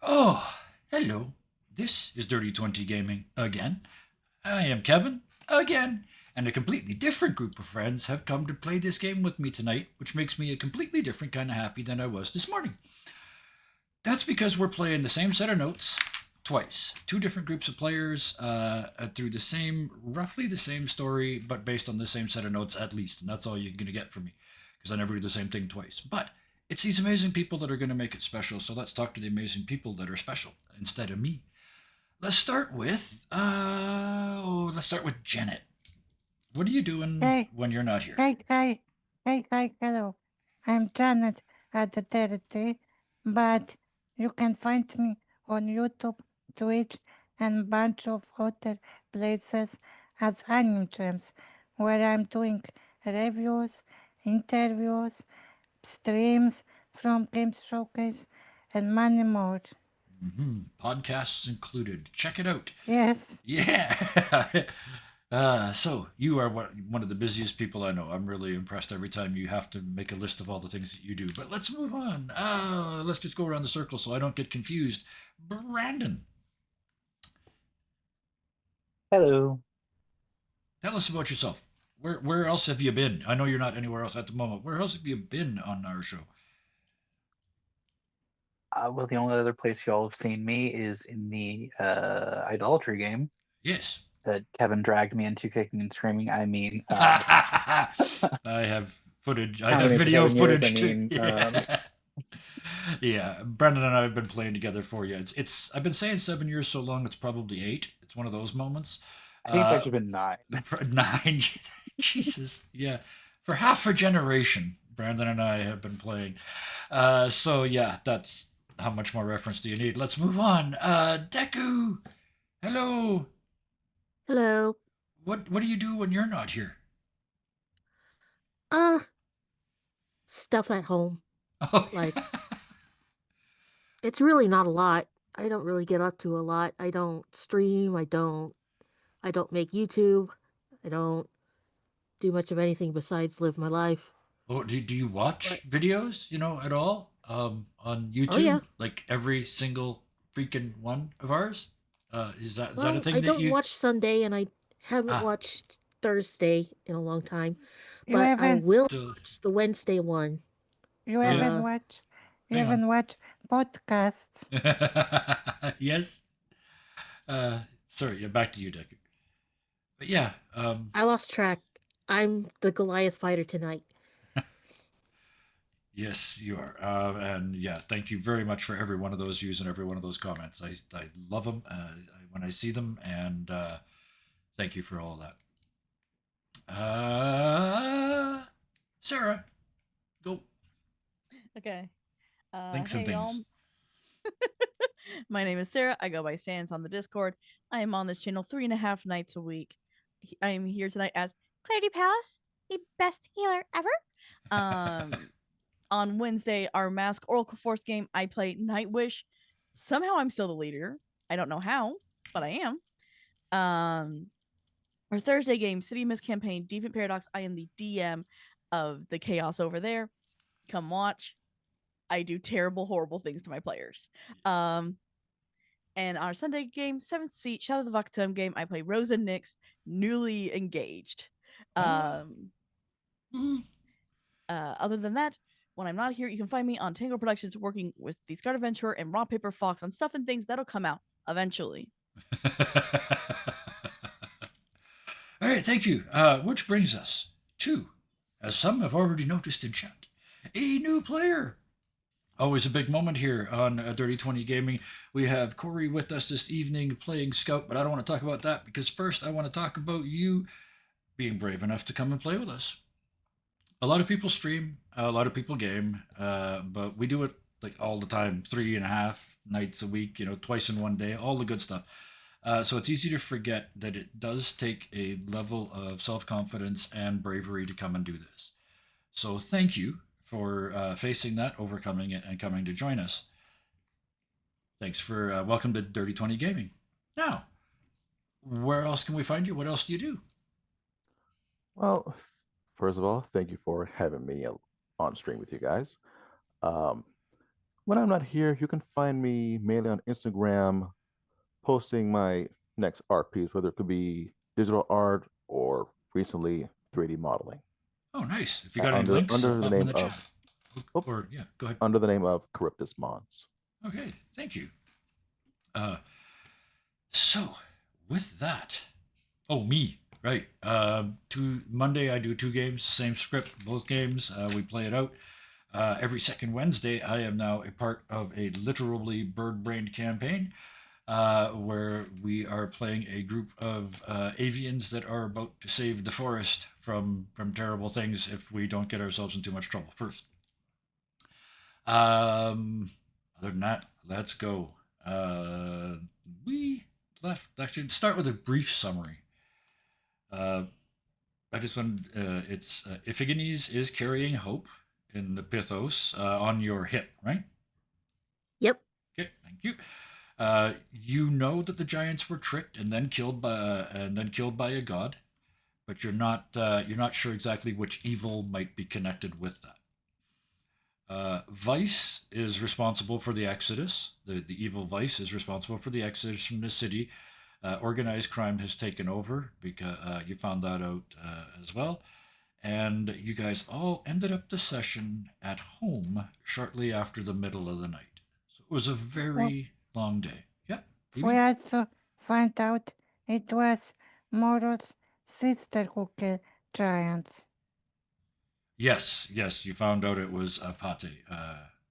Oh, hello. This is Dirty 20 Gaming again. I am Kevin again, and a completely different group of friends have come to play this game with me tonight, which makes me a completely different kind of happy than I was this morning. That's because we're playing the same set of notes twice. Two different groups of players through roughly the same story, but based on the same set of notes at least. And that's all you're going to get from me because I never do the same thing twice. But it's these amazing people that are going to make it special. So let's talk to the amazing people that are special instead of me. Let's start with Janet. What are you doing Hey, when you're not here? hello. I'm Janet at the territory, but you can find me on YouTube, Twitch, and bunch of other places as Anime Gems, where I'm doing reviews, interviews, streams from Games Showcase, and many more. Podcasts included. Check it out. Yes, Yeah. So you are one of the busiest people I know. I'm really impressed every time you have to make a list of all the things that you do. But let's move on. Let's just go around the circle so I don't get confused. Brandon, Hello. tell us about yourself. Where else have you been? I know you're not anywhere else at the moment. Where else have you been on our show? Well, the only other place y'all have seen me is in the idolatry game Yes. that Kevin dragged me into kicking and screaming. I mean, I have footage. I how have many for video 7 years? I footage too. mean, Yeah. Yeah, Brendan and I have been playing together for you. It's I've been saying 7 years so long it's probably 8. It's one of those moments. I think it's Uh, actually been 9. 9. Jesus, yeah, for half a generation, Brandon and I have been playing. So yeah, that's how much more reference do you need? Let's move on. Deku, hello. Hello. What do you do when you're not here? Uh, Stuff at home. Oh, Like, it's really not a lot. I don't really get up to a lot. I don't stream. I don't make YouTube. I don't do much of anything besides live my life. oh, do you But watch videos? At all? On oh yeah. YouTube, like every single freaking one of ours. Is that a Well, thing I that don't you? watch Sunday and I haven't Ah, watched Thursday in a long time, you but I haven't, will still, watch the Wednesday one. you yeah. haven't Uh watched, you Hang on. haven't watched podcasts. Yes. Uh, sorry. Yeah, back to you, Deku. But yeah. I lost track. I'm the Goliath fighter tonight. Yes, you are. And yeah, thank you very much for every one of those views and every one of those comments. I love them when I see them, and thank you for all that. Sarah, go. Okay. Links and Hey y'all. things. My name is Sarah. I go by Sans on the Discord. I am on this channel 3.5 nights a week. I am here tonight as Clarity Palace, the best healer ever. Um, on Wednesday, our Mask Oracle Force game, I play Nightwish. Somehow I'm still the leader. I don't know how, but I am. Our Thursday game, City Mist campaign, Deviant Paradox. I am the DM of the chaos over there. Come watch. I do terrible, horrible things to my players. Um, and our Sunday game, Seventh Seat, Shadow of the Vaktum game, I play Rosa Nix, newly engaged. Oh. Um, Mhm. other than that, when I'm not here, you can find me on Tango Productions working with the Scarred Adventurer and Raw Paper Fox on stuff and things that'll come out eventually. All right, thank you. Which brings us to, as some have already noticed in chat, a new player. Always a big moment here on Dirty 20 Gaming. We have Corey with us this evening playing Scout, but I don't want to talk about that because first I want to talk about you being brave enough to come and play with us. A lot of people stream, a lot of people game, but we do it like all the time, 3.5 nights a week, twice in one day, all the good stuff. So it's easy to forget that it does take a level of self confidence and bravery to come and do this. So thank you for facing that, overcoming it, and coming to join us. Thanks for welcome to Dirty 20 Gaming. Now, where else can we find you? What else do you do? Well, first of all, thank you for having me on stream with you guys. Um, when I'm not here, you can find me mainly on Instagram, posting my next art piece, whether it could be digital art or recently 3D modeling. Oh, nice. If you got any Under links, under the pop 'em in name the of chat. oh, Or, yeah, go ahead. under the name of Charybdis Mons. Okay, thank you. So, with that, me, right? Monday I do 2 games, same script, both games. We play it out. Every second Wednesday, I am now a part of a literally bird-brained campaign where we are playing a group of avians that are about to save the forest from terrible things if we don't get ourselves in too much trouble first. Other than that, let's go. We left. Actually, start with a brief summary. I just want. It's Iphigenies is carrying Hope in the Pythos on your hip, right? Yep. Okay, thank you. You know that the giants were tricked and then killed by a god, but you're not sure exactly which evil might be connected with that. Vice is responsible for the exodus. The evil Vice is responsible for the exodus from the city. Organized crime has taken over because you found that out as well. And you guys all ended up the session at home shortly after the middle of the night. So it was a very long day. Yeah. Phoebe? We also find out it was Moro's sister who killed giants. Yes, you found out it was Pate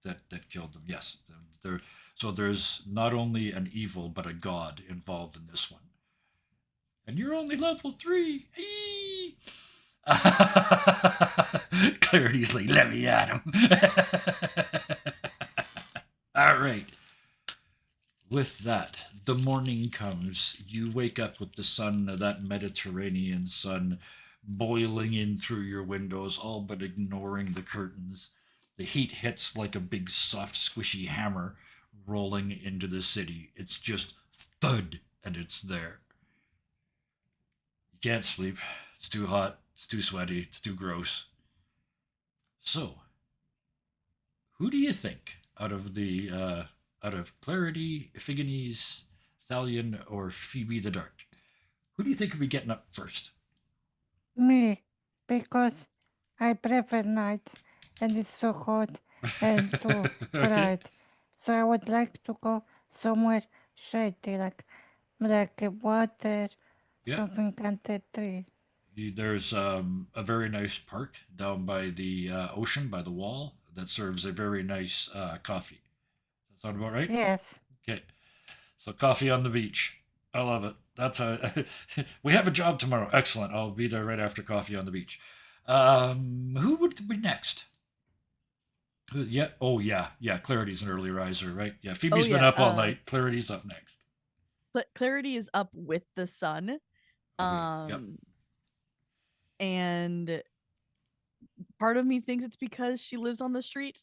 that killed them. Yes, so there's not only an evil but a god involved in this one. And you're only level 3. Eee! Clarity's like, let me at him. All right. With that, the morning comes. You wake up with the sun, that Mediterranean sun, boiling in through your windows, all but ignoring the curtains. The heat hits like a big, soft, squishy hammer rolling into the city. It's just thud, and it's there. You can't sleep. It's too hot. It's too sweaty. It's too gross. So, who do you think out of Clarity, Iphigenies, Thalion, or Phoebe the Dark? Who do you think would be getting up first? Me, because I prefer nights and it's so hot and too bright. So I would like to go somewhere shady, like water, Yeah. something under tree. There's a very nice park down by the ocean, by the wall, that serves a very nice coffee. Does that sound about right? Yes. Okay. So coffee on the beach. I love it. That's how we have a job tomorrow. Excellent. I'll be there right after coffee on the beach. Who would be next? Yeah. Oh, yeah. Clarity's an early riser, right? Yeah. Phoebe's been yeah, up all night. Clarity's up next. Clarity is up with the sun. Okay, yep. And part of me thinks it's because she lives on the street.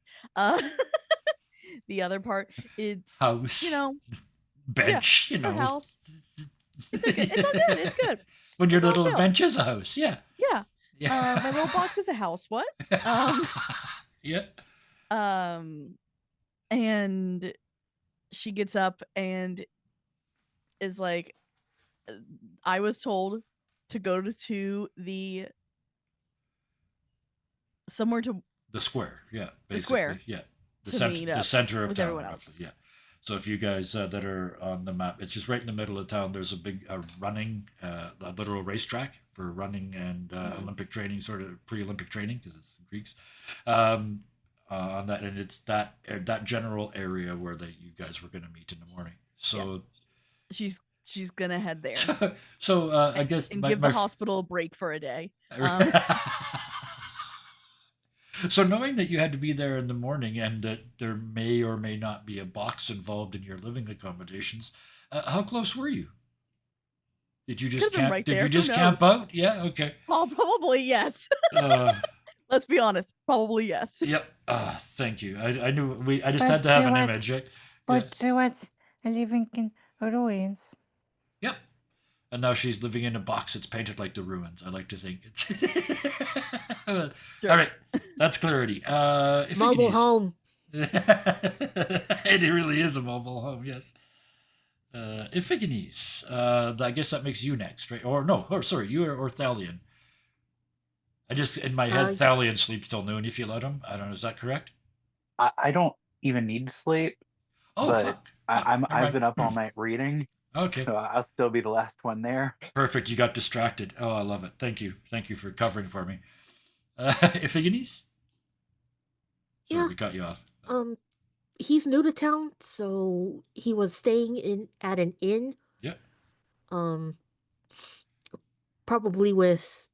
The other part, it's House. Bench. her house. It's okay. It's all good. It's good. When your It's all little chill. bench is a house. Yeah. Yeah. Yeah. My little box is a house. What? Yeah. And she gets up and is like, I was told to go to the somewhere to The square, yeah. Basically. The square. Yeah. To The meet the up center of with town, everyone roughly, else. yeah. So if you guys that are on the map, it's just right in the middle of town. There's a big running, a literal racetrack for running and Olympic training, sort of pre-Olympic training, because it's the Greeks. On that, and it's that general area where you guys were going to meet in the morning. So she's gonna head there so I guess and give the hospital a break for a day. So knowing that you had to be there in the morning and that there may or may not be a box involved in your living accommodations, how close were you? Did you just Could've been camp? right Did there, you who just camp knows? out? Yeah. Okay. Oh, probably yes. Let's be honest. Probably yes. Yep. Thank you. I knew I just But had to have she an was- image. Right? But she was living in ruins. Yep. And now she's living in a box that's painted like the ruins. I like to think it's. Sure. All right, that's Clarity. Mobile Iphigenies. home. It really is a mobile home, yes. Iphigenes. I guess that makes you next, right? Or no, or sorry, you or Thalion. I just, in my head, Uh, Thalion sleeps till noon if you let him. I don't know, is that correct? I don't even need to sleep, Oh, but fuck. Never I've mind. been up all night reading, Okay. so I'll still be the last one there. Perfect. You got distracted. Oh, I love it. Thank you. Thank you for covering for me. Iphigenes? Sorry, yeah. we cut you off. He's new to town, so he was staying in at an inn. Yeah. Um, probably with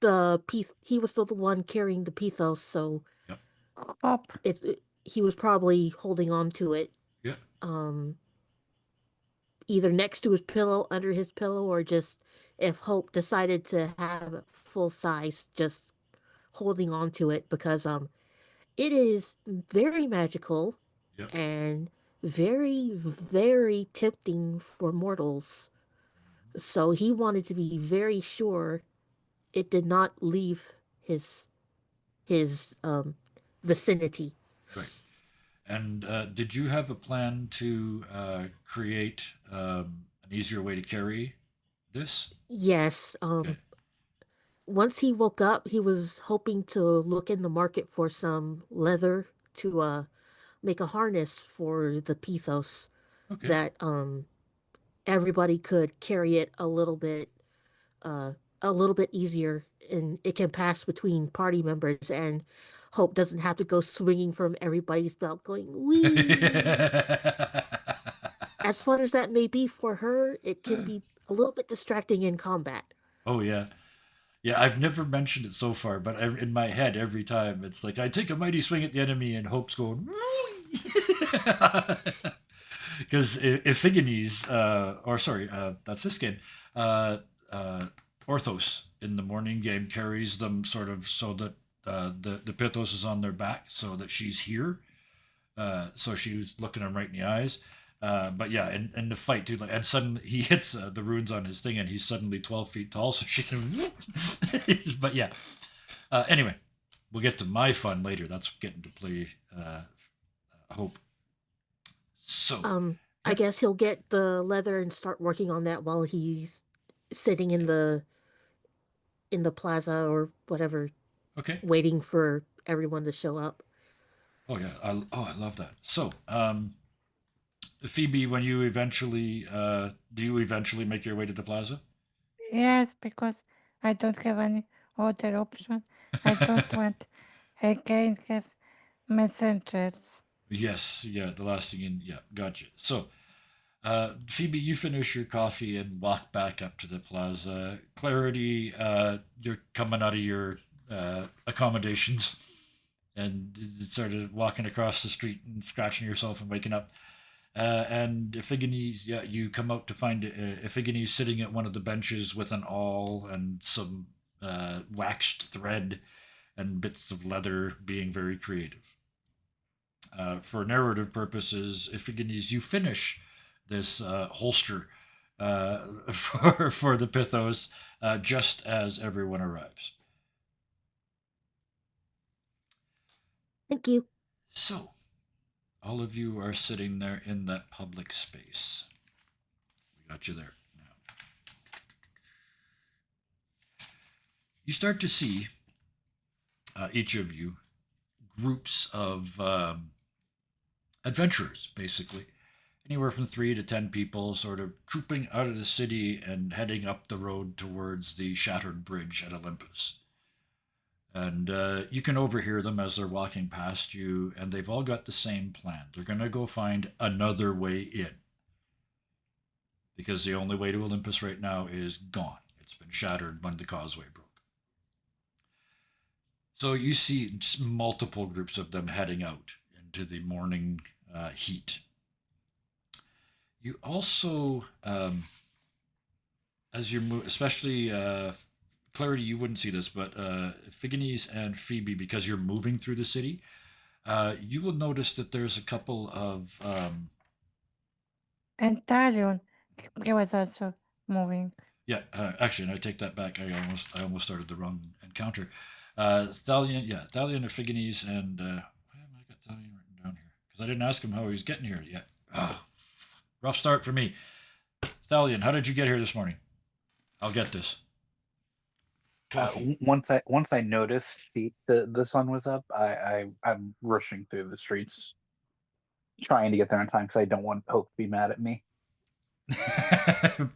the piece. He was still the one carrying the pithos, so Yep. Up. he was probably holding on to it. Yeah. Either next to his pillow, under his pillow, or just if Hope decided to have it full size, just holding on to it because it is very magical Yep. and very, very tempting for mortals. So he wanted to be very sure it did not leave his vicinity. Right. And did you have a plan to create an easier way to carry this? Yes. Okay. Once he woke up, he was hoping to look in the market for some leather to make a harness for the pithos Okay. that everybody could carry it a little bit easier, and it can pass between party members, and Hope doesn't have to go swinging from everybody's belt going wee. As fun as that may be for her, it can be a little bit distracting in combat. Oh, yeah. Yeah, I've never mentioned it so far, but in my head, every time it's like I take a mighty swing at the enemy, and Hope's going. Because Iphigenes, or sorry, that's this game. Orthos in the morning game carries them sort of so that the Pithos is on their back, so that she's here. So she was looking him right in the eyes. But yeah, in the fight too, like, and suddenly he hits the runes on his thing, and he's suddenly 12 feet tall. So she's, but yeah. Anyway, we'll get to my fun later. That's getting to play Hope. So I guess he'll get the leather and start working on that while he's sitting in the plaza or whatever, okay. waiting for everyone to show up. Oh yeah, I love that. So Phoebe, when you eventually do you eventually make your way to the plaza? Yes, because I don't have any other option. I don't want again have messengers. Yes, yeah, the last thing in, yeah, gotcha. So Phoebe, you finish your coffee and walk back up to the plaza. Clarity, you're coming out of your accommodations and sort of walking across the street and scratching yourself and waking up. And Iphigenes, yeah, you come out to find Iphigenes sitting at one of the benches with an awl and some waxed thread and bits of leather, being very creative. For narrative purposes, Iphigenes, you finish this holster for the Pithos just as everyone arrives. Thank you. So, all of you are sitting there in that public space. We got you there now. You start to see, each of you, groups of adventurers, basically. Anywhere from 3 to 10 people sort of trooping out of the city and heading up the road towards the shattered bridge at Olympus. And you can overhear them as they're walking past you, and they've all got the same plan. They're going to go find another way in. Because the only way to Olympus right now is gone. It's been shattered when the causeway broke. So you see multiple groups of them heading out into the morning heat. You also, as you move, especially Clarity, you wouldn't see this, but Iphigenes and Phoebe, because you're moving through the city, you will notice that there's a couple of And Talion, he was also moving. yeah. Actually, and I take that back. I almost started the wrong encounter. Thalion, Iphigenes, and because I didn't ask him how he was getting here yet. Oh, rough start for me. Thalion, how did you get here this morning? I'll get this. Coffee. Once I noticed the sun was up, I'm rushing through the streets, trying to get there on time because I don't want Hope to be mad at me.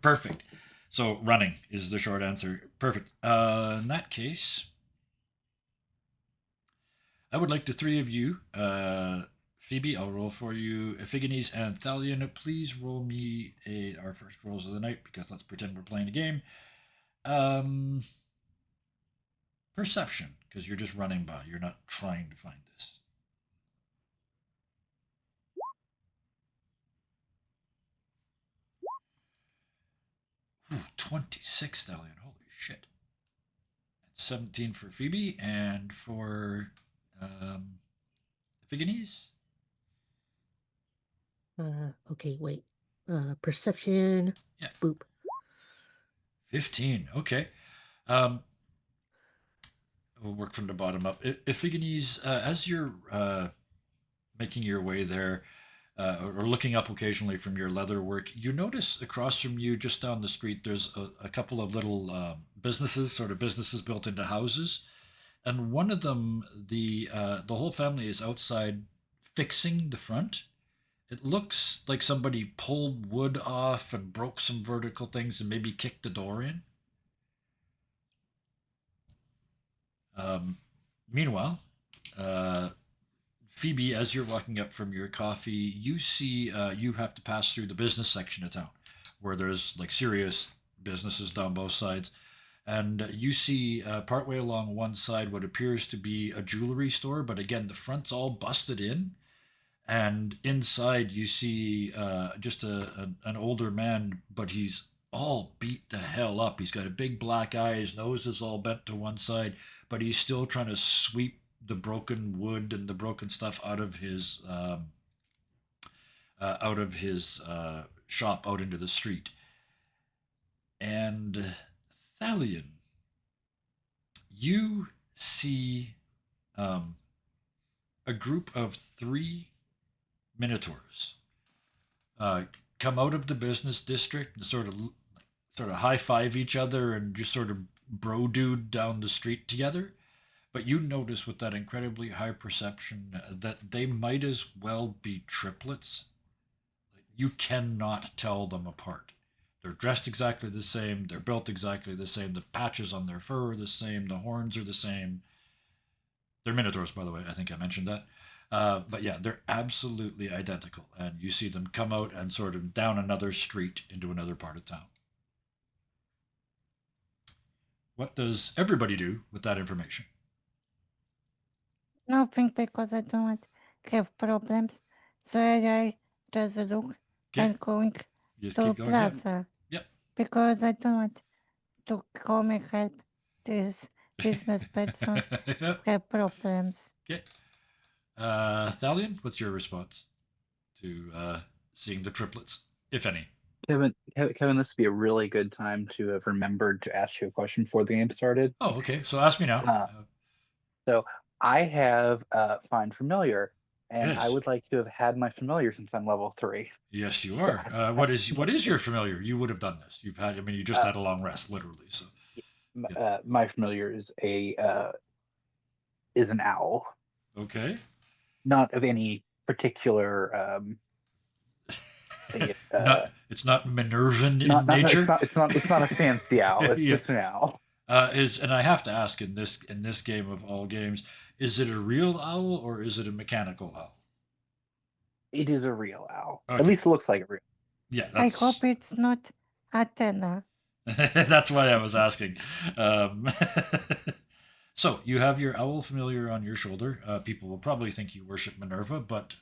Perfect. So running is the short answer. Perfect. In that case, I would like the three of you, Phoebe, I'll roll for you. Ephigenes and Thalion, please roll me our first rolls of the night, because let's pretend we're playing a game. Perception, because you're just running by. You're not trying to find this. Ooh, 26, Thalion. Holy shit. 17 for Phoebe, and for Ephigenes? Okay, wait. Perception. Yeah. Boop. 15. Okay. We'll work from the bottom up. Ephigenes, as you're making your way there, or looking up occasionally from your leather work, you notice across from you, just down the street, there's a couple of little businesses, sort of businesses built into houses. And one of them, the whole family is outside fixing the front. It looks like somebody pulled wood off and broke some vertical things and maybe kicked the door in. Meanwhile, Phoebe, as you're walking up from your coffee, you see you have to pass through the business section of town, where there's like serious businesses down both sides. And you see partway along one side what appears to be a jewelry store, but again, the front's all busted in. And inside you see just an older man, but he's all beat the hell up. He's got a big black eye, his nose is all bent to one side, but he's still trying to sweep the broken wood and the broken stuff out of his shop out into the street. And Thalion, you see a group of 3 minotaurs come out of the business district and sort of high-five each other and just sort of bro-dude down the street together. But you notice with that incredibly high perception that they might as well be triplets. You cannot tell them apart. They're dressed exactly the same. They're built exactly the same. The patches on their fur are the same. The horns are the same. They're minotaurs, by the way. I think I mentioned that. But yeah, they're absolutely identical. And you see them come out and sort of down another street into another part of town. What does everybody do with that information? Nothing, because I don't have problems. So I just look Okay. and going Just to keep going. Yeah. plaza. Yep. Because I don't want to come and help this business person Yep. have problems. Okay. Thalion, what's your response to seeing the triplets, if any? Kevin, this would be a really good time to have remembered to ask you a question before the game started. Oh, okay. So ask me now. So I have Find Familiar, and I Yes. would like to have had my familiar since I'm level 3. Yes, you are. What is your familiar? You would have done this. You just had a long rest, literally. So My familiar is an owl, okay. not of any particular. It's not Minervan in nature. It's not a fancy owl. It's Yeah. just an owl. And I have to ask in this game of all games, is it a real owl or is it a mechanical owl? It is a real owl. Okay. At least it looks like a real. Yeah, I hope it's not Athena. that's why I was asking. So you have your owl familiar on your shoulder. People will probably think you worship Minerva, but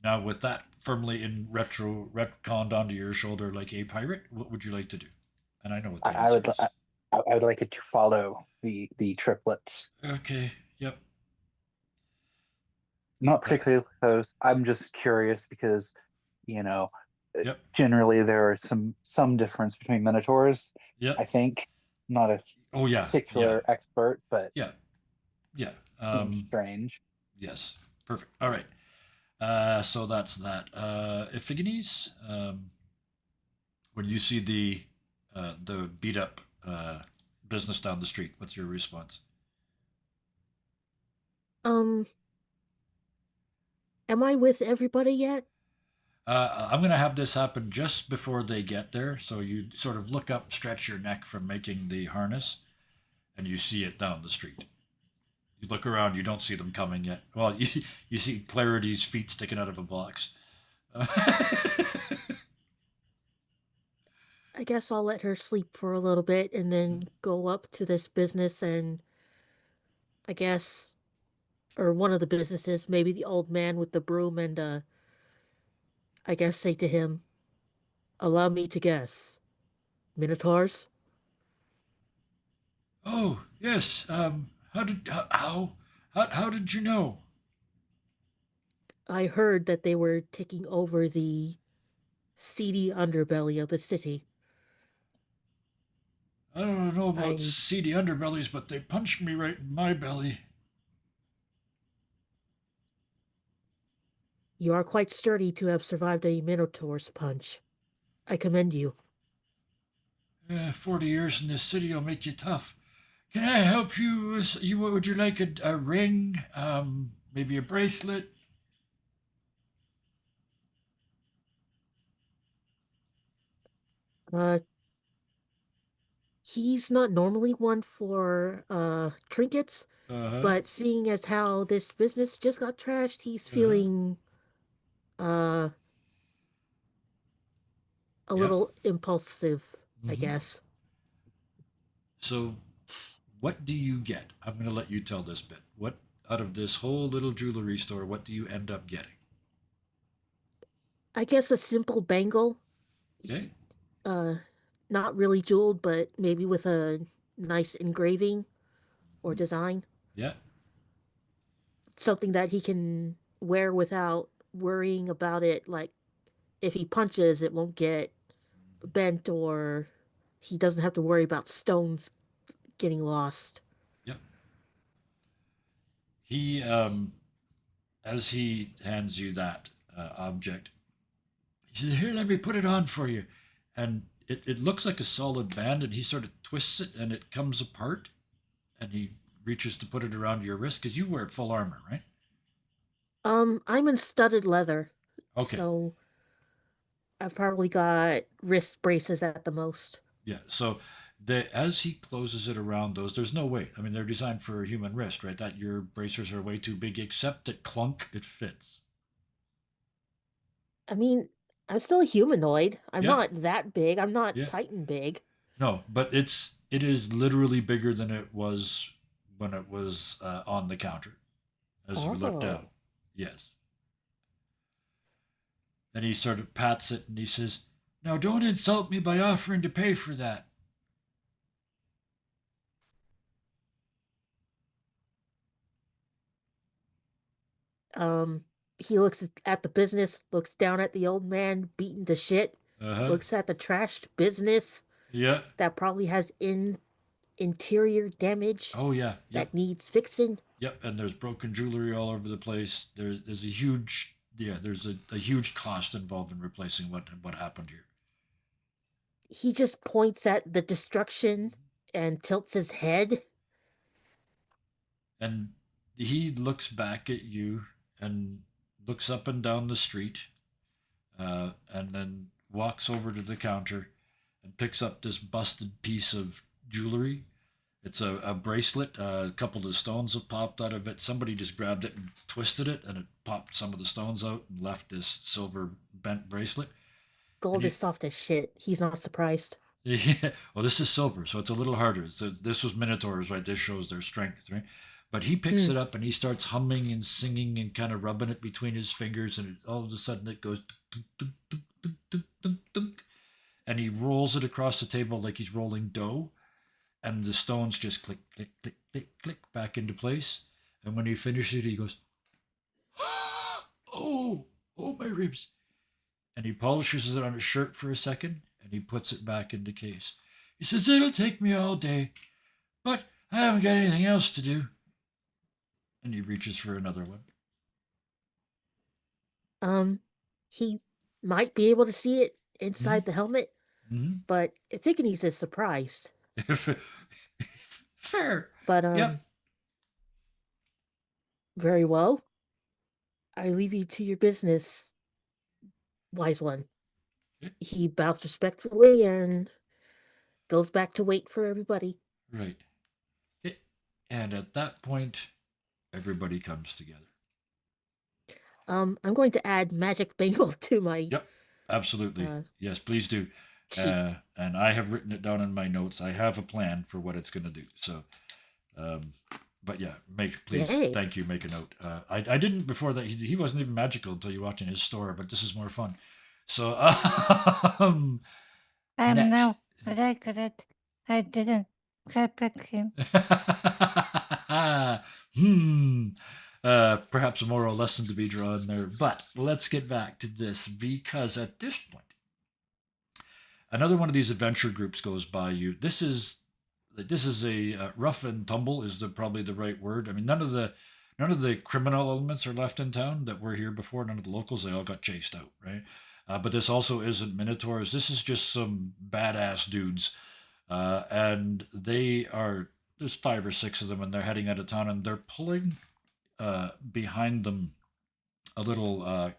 now with that firmly retconned onto your shoulder like a pirate, what would you like to do? And I know what the answer is. I would like it to follow the triplets. Okay. Yep. Not particularly close. I'm just curious because, Yep. generally there are some difference between minotaurs. Yep. I think not a particular expert, but yeah. seems strange. Yes. Perfect. All right. So that's that. Iphigenes, when you see the beat up business down the street, what's your response? Um, am I with everybody yet? I'm going to have this happen just before they get there. So you sort of look up, stretch your neck from making the harness, and you see it down the street. You look around, you don't see them coming yet. Well, you see Clarity's feet sticking out of a box. I guess I'll let her sleep for a little bit and then go up to this business and I guess, or one of the businesses, maybe the old man with the broom, and I guess say to him, allow me to guess, Minotaurs? Oh, yes. How did you know? I heard that they were taking over the seedy underbelly of the city. I don't know about I, seedy underbellies, but they punched me right in my belly. you are quite sturdy to have survived a Minotaur's punch. I commend you. 40 years in this city will make you tough. Can I help you? Would you like a ring? Maybe a bracelet? Uh, he's not normally one for trinkets, Uh-huh. but seeing as how this business just got trashed, he's Uh-huh. feeling uh a Yep. little impulsive, I Mhm. guess. So, what do you get? I'm going to let you tell this bit. What, out of this whole little jewelry store, what do you end up getting? I guess a simple bangle. Okay? Uh not really jeweled, but maybe with a nice engraving or design. Yeah. Something that he can wear without worrying about it, like if he punches it won't get bent or he doesn't have to worry about stones getting lost. Yep. He, as he hands you that object, he says, "Here, let me put it on for you." And it looks like a solid band, and he sort of twists it, and it comes apart, and he reaches to put it around your wrist because you wear full armor, right? I'm in studded leather, Okay. so I've probably got wrist braces at the most. Yeah. So as he closes it around those, there's no way. I mean, they're designed for a human wrist, right? That your bracers are way too big, except that clunk, it fits. I mean, I'm still a humanoid. I'm Yeah. not that big. I'm not Yeah. Titan big. No, but it is literally bigger than it was when it was on the counter as we looked Oh. down. Yes. And he sort of pats it and he says, "Now don't insult me by offering to pay for that." Um, he looks at the business, looks down at the old man beaten to shit, Uh huh. looks at the trashed business Yeah. that probably has interior damage Oh yeah. Yep. that needs fixing. Yep. And there's broken jewelry all over the place. There's a huge there's a huge cost involved in replacing what happened here. He just points at the destruction and tilts his head. And he looks back at you and looks up and down the street, and then walks over to the counter and picks up this busted piece of jewelry. It's a bracelet. A couple of stones have popped out of it. Somebody just grabbed it and twisted it, and it popped some of the stones out and left this silver bent bracelet. Gold And is soft as shit. He's not surprised. yeah, well, this is silver, so it's a little harder. So this was Minotaurs, right? This shows their strength, right? But he picks Hmm. it up and he starts humming and singing and kind of rubbing it between his fingers, and all of a sudden it goes, dunk, dunk, dunk, dunk, dunk, dunk, dunk, and he rolls it across the table like he's rolling dough, and the stones just click, click, click, click, click back into place. And when he finishes it, he goes, "Oh, oh, my ribs!" And he polishes it on his shirt for a second, and he puts it back in the case. He says, "It'll take me all day, but I haven't got anything else to do." And he reaches for another one. He might be able to see it inside the helmet, Mm-hmm. but I think he's as surprised. Fair. But Yep. very well. I leave you to your business, wise one. He bows respectfully and goes back to wait for everybody. Right. And at that point, everybody comes together. I'm going to add magic bangle to my Yep. Absolutely. Yes, please do. sheet. And I have written it down in my notes. I have a plan for what it's going to do. So, but yeah, please, Yay. thank you. Make a note. I didn't before that. He wasn't even magical until you walked in his store. But this is more fun. So, I'm next. now regret I didn't help him. Perhaps a moral lesson to be drawn there. But let's get back to this, because at this point, another one of these adventure groups goes by you. This is a rough and tumble is probably the right word. I mean, none of the criminal elements are left in town that were here before. None of the locals, they all got chased out, right? But this also isn't Minotaurs. This is just some badass dudes, and there's 5 or 6 of them, and they're heading out of town, and they're pulling behind them a little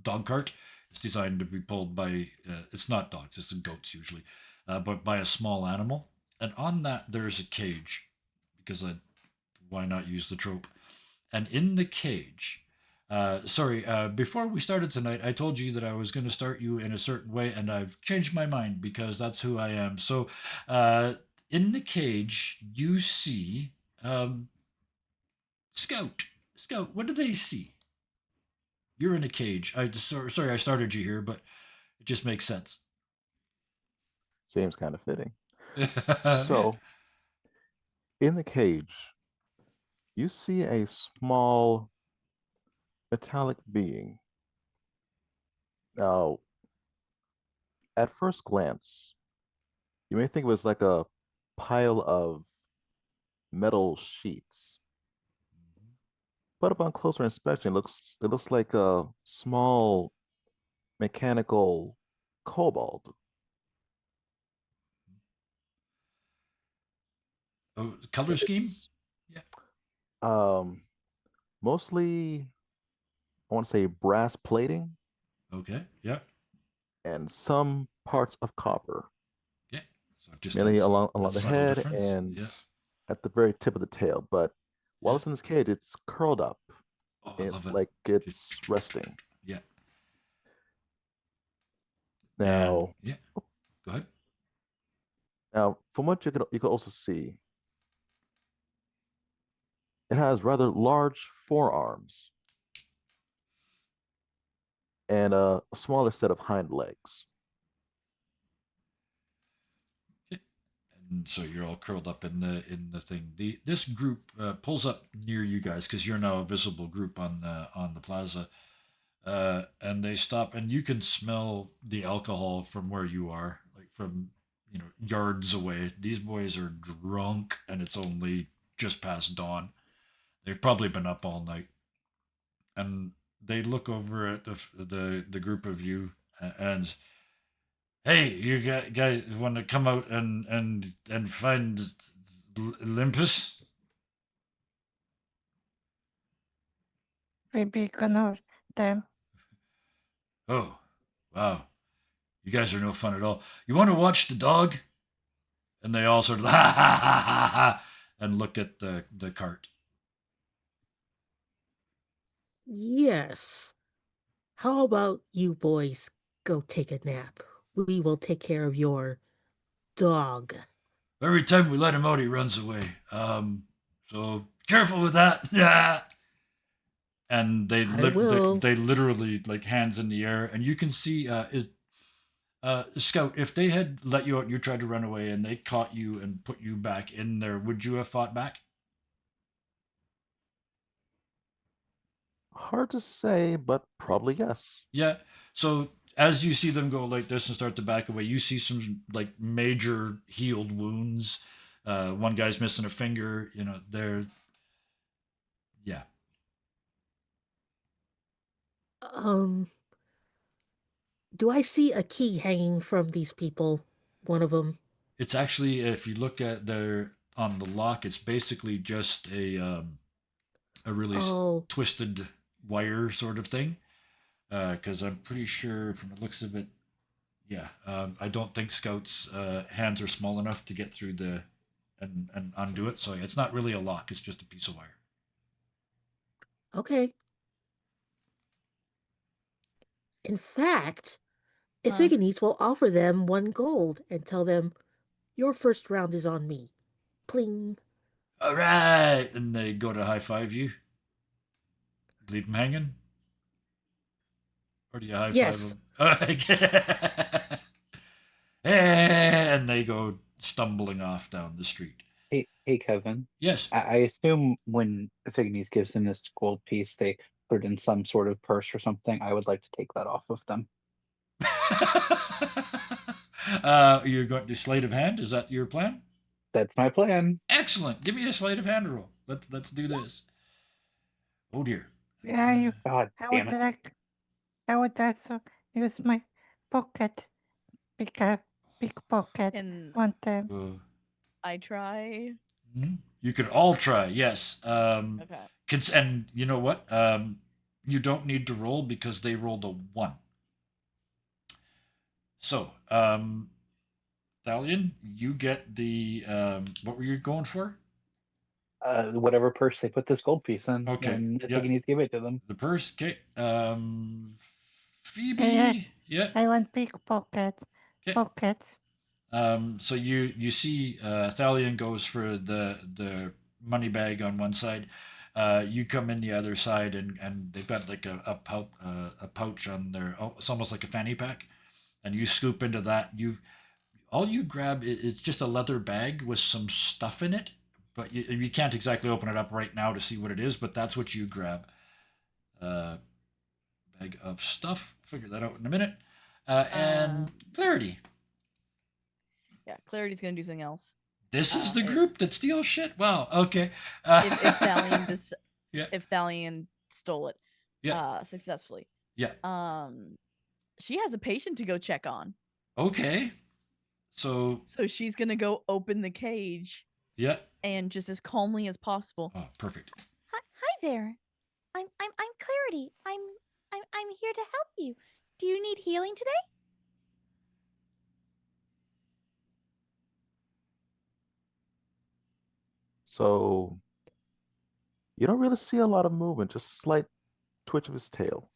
dog cart. It's designed to be pulled by it's not dogs, it's goats usually, but by a small animal. And on that there's a cage, because why not use the trope? And in the cage, before we started tonight, I told you that I was going to start you in a certain way, and I've changed my mind because that's who I am. So, in the cage, you see Scout. Scout, what do they see? You're in a cage. Sorry, I started you here, but it just makes sense. Seems kind of fitting. So, in the cage, you see a small metallic being. Now, at first glance, you may think it was like a pile of metal sheets. But upon closer inspection, it looks like a small mechanical kobold. Color scheme? It's, mostly, I want to say brass plating. Okay, yeah. And some parts of copper. Yeah. So just mainly that's, along that's the subtle head difference. and Yeah. at the very tip of the tail. But while Yeah. it's in this cage, it's curled up. Oh, I love it. Like it's resting. Yeah. Now, yeah. Go ahead. now, from what you can also see, it has rather large forearms and a smaller set of hind legs. And so you're all curled up in the thing. This group pulls up near you guys because you're now a visible group on the plaza, and they stop, and you can smell the alcohol from where you are, like from yards away. These boys are drunk, and it's only just past dawn. They've probably been up all night, and they look over at the group of you and, hey, you guys want to come out and find Olympus? We ignore them. Oh, wow. You guys are no fun at all. You want to watch the dog? And they all sort of ha ha ha ha ha and look at the cart. Yes. How about you boys go take a nap? We will take care of your dog. Every time we let him out, he runs away. So careful with that. Yeah. And they literally like hands in the air, and you can see Scout, if they had let you out and you tried to run away and they caught you and put you back in there, would you have fought back? Hard to say, but probably yes. Yeah. So as you see them go like this and start to back away, you see some like major healed wounds. One guy's missing a finger. They're yeah. Do I see a key hanging from these people? One of them. It's actually, if you look at on the lock, it's basically just a really Oh, twisted wire sort of thing. Because I'm pretty sure from the looks of it, yeah, I don't think Scout's hands are small enough to get through and undo it. So it's not really a lock; it's just a piece of wire. in fact, Huh. Iphigenes will offer them 1 gold and tell them, your first round is on me. Pling. All right, and they go to high five you. Leave them hanging, or do you high Yes. five them? And they go stumbling off down the street. Hey, Kevin. Yes. I assume when Epiphanes gives them this gold piece, they put it in some sort of purse or something. I would like to take that off of them. You're going to sleight of hand? Is that your plan? That's my plan. Excellent. Give me a sleight of hand roll. Let's do this. Oh dear. Yeah, God I damn would it. like. I would also use my pocket pickpocket Can one time. I try? You can all try. Yes. Okay. And you know what? You don't need to roll because they rolled a 1. So, Thalion, you get the what were you going for? Whatever purse they put this gold piece in. Okay, When yeah. Epiphanes give it to them. The purse. Okay. Phoebe. Yeah. Yeah. I want pickpocket Okay. pockets. So you see Thalion goes for the money bag on one side. You come in the other side, and they've got like a pouch on their. Oh, it's almost like a fanny pack, and you scoop into that. All you grab it's just a leather bag with some stuff in it, but you can't exactly open it up right now to see what it is. But that's what you grab. Bag of stuff. Figure that out in a minute. And Clarity. Yeah, Clarity's gonna do something else. This is the if- group that steals shit. Wow. Okay. If Thalion Yeah. if Thalion stole it Yeah. successfully. Yeah. She has a patient to go check on. Okay. So she's gonna go open the cage yeah. and just as calmly as possible. Oh, perfect. Hi there. I'm Clarity. I'm here to help you. Do you need healing today? So you don't really see a lot of movement, just a slight twitch of his tail.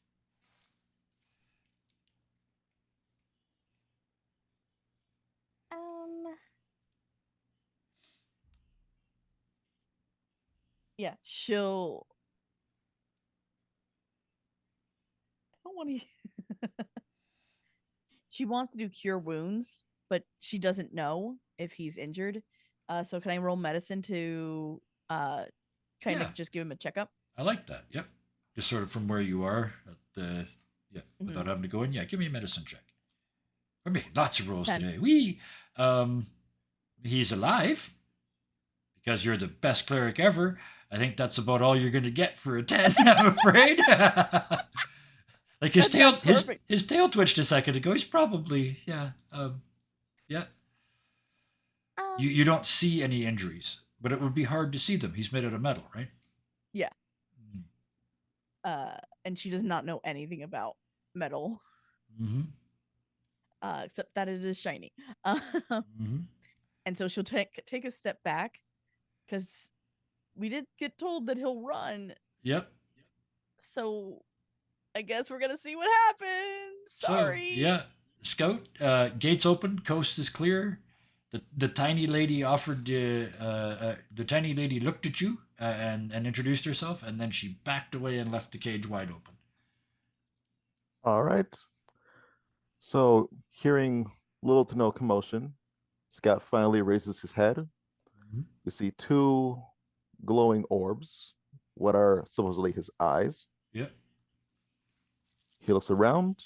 Yeah, she'll. I don't want to. She wants to do cure wounds, but she doesn't know if he's injured. So can I roll medicine to kind Yeah. of just give him a checkup? I like that. Yep. Just sort of from where you are without having to go in. Yeah, give me a medicine check. For me, lots of rolls 10. today. He's alive because you're the best cleric ever. I think that's about all you're going to get for a 10, I'm afraid. Like his That tail, sounds perfect. his tail twitched a second ago. He's probably yeah. You don't see any injuries, but it would be hard to see them. He's made out of metal, right? Yeah. And she does not know anything about metal, Mm-hmm. except that it is shiny. Mm-hmm. And so she'll take a step back because we did get told that he'll run. Yep. So I guess we're gonna see what happens. Sorry. So, yeah. Scout, gates open, coast is clear. The tiny lady offered the tiny lady looked at you and introduced herself, and then she backed away and left the cage wide open. All right. So, hearing little to no commotion, Scott finally raises his head. Mm-hmm. You see 2 glowing orbs, what are supposedly his eyes. Yep. He looks around.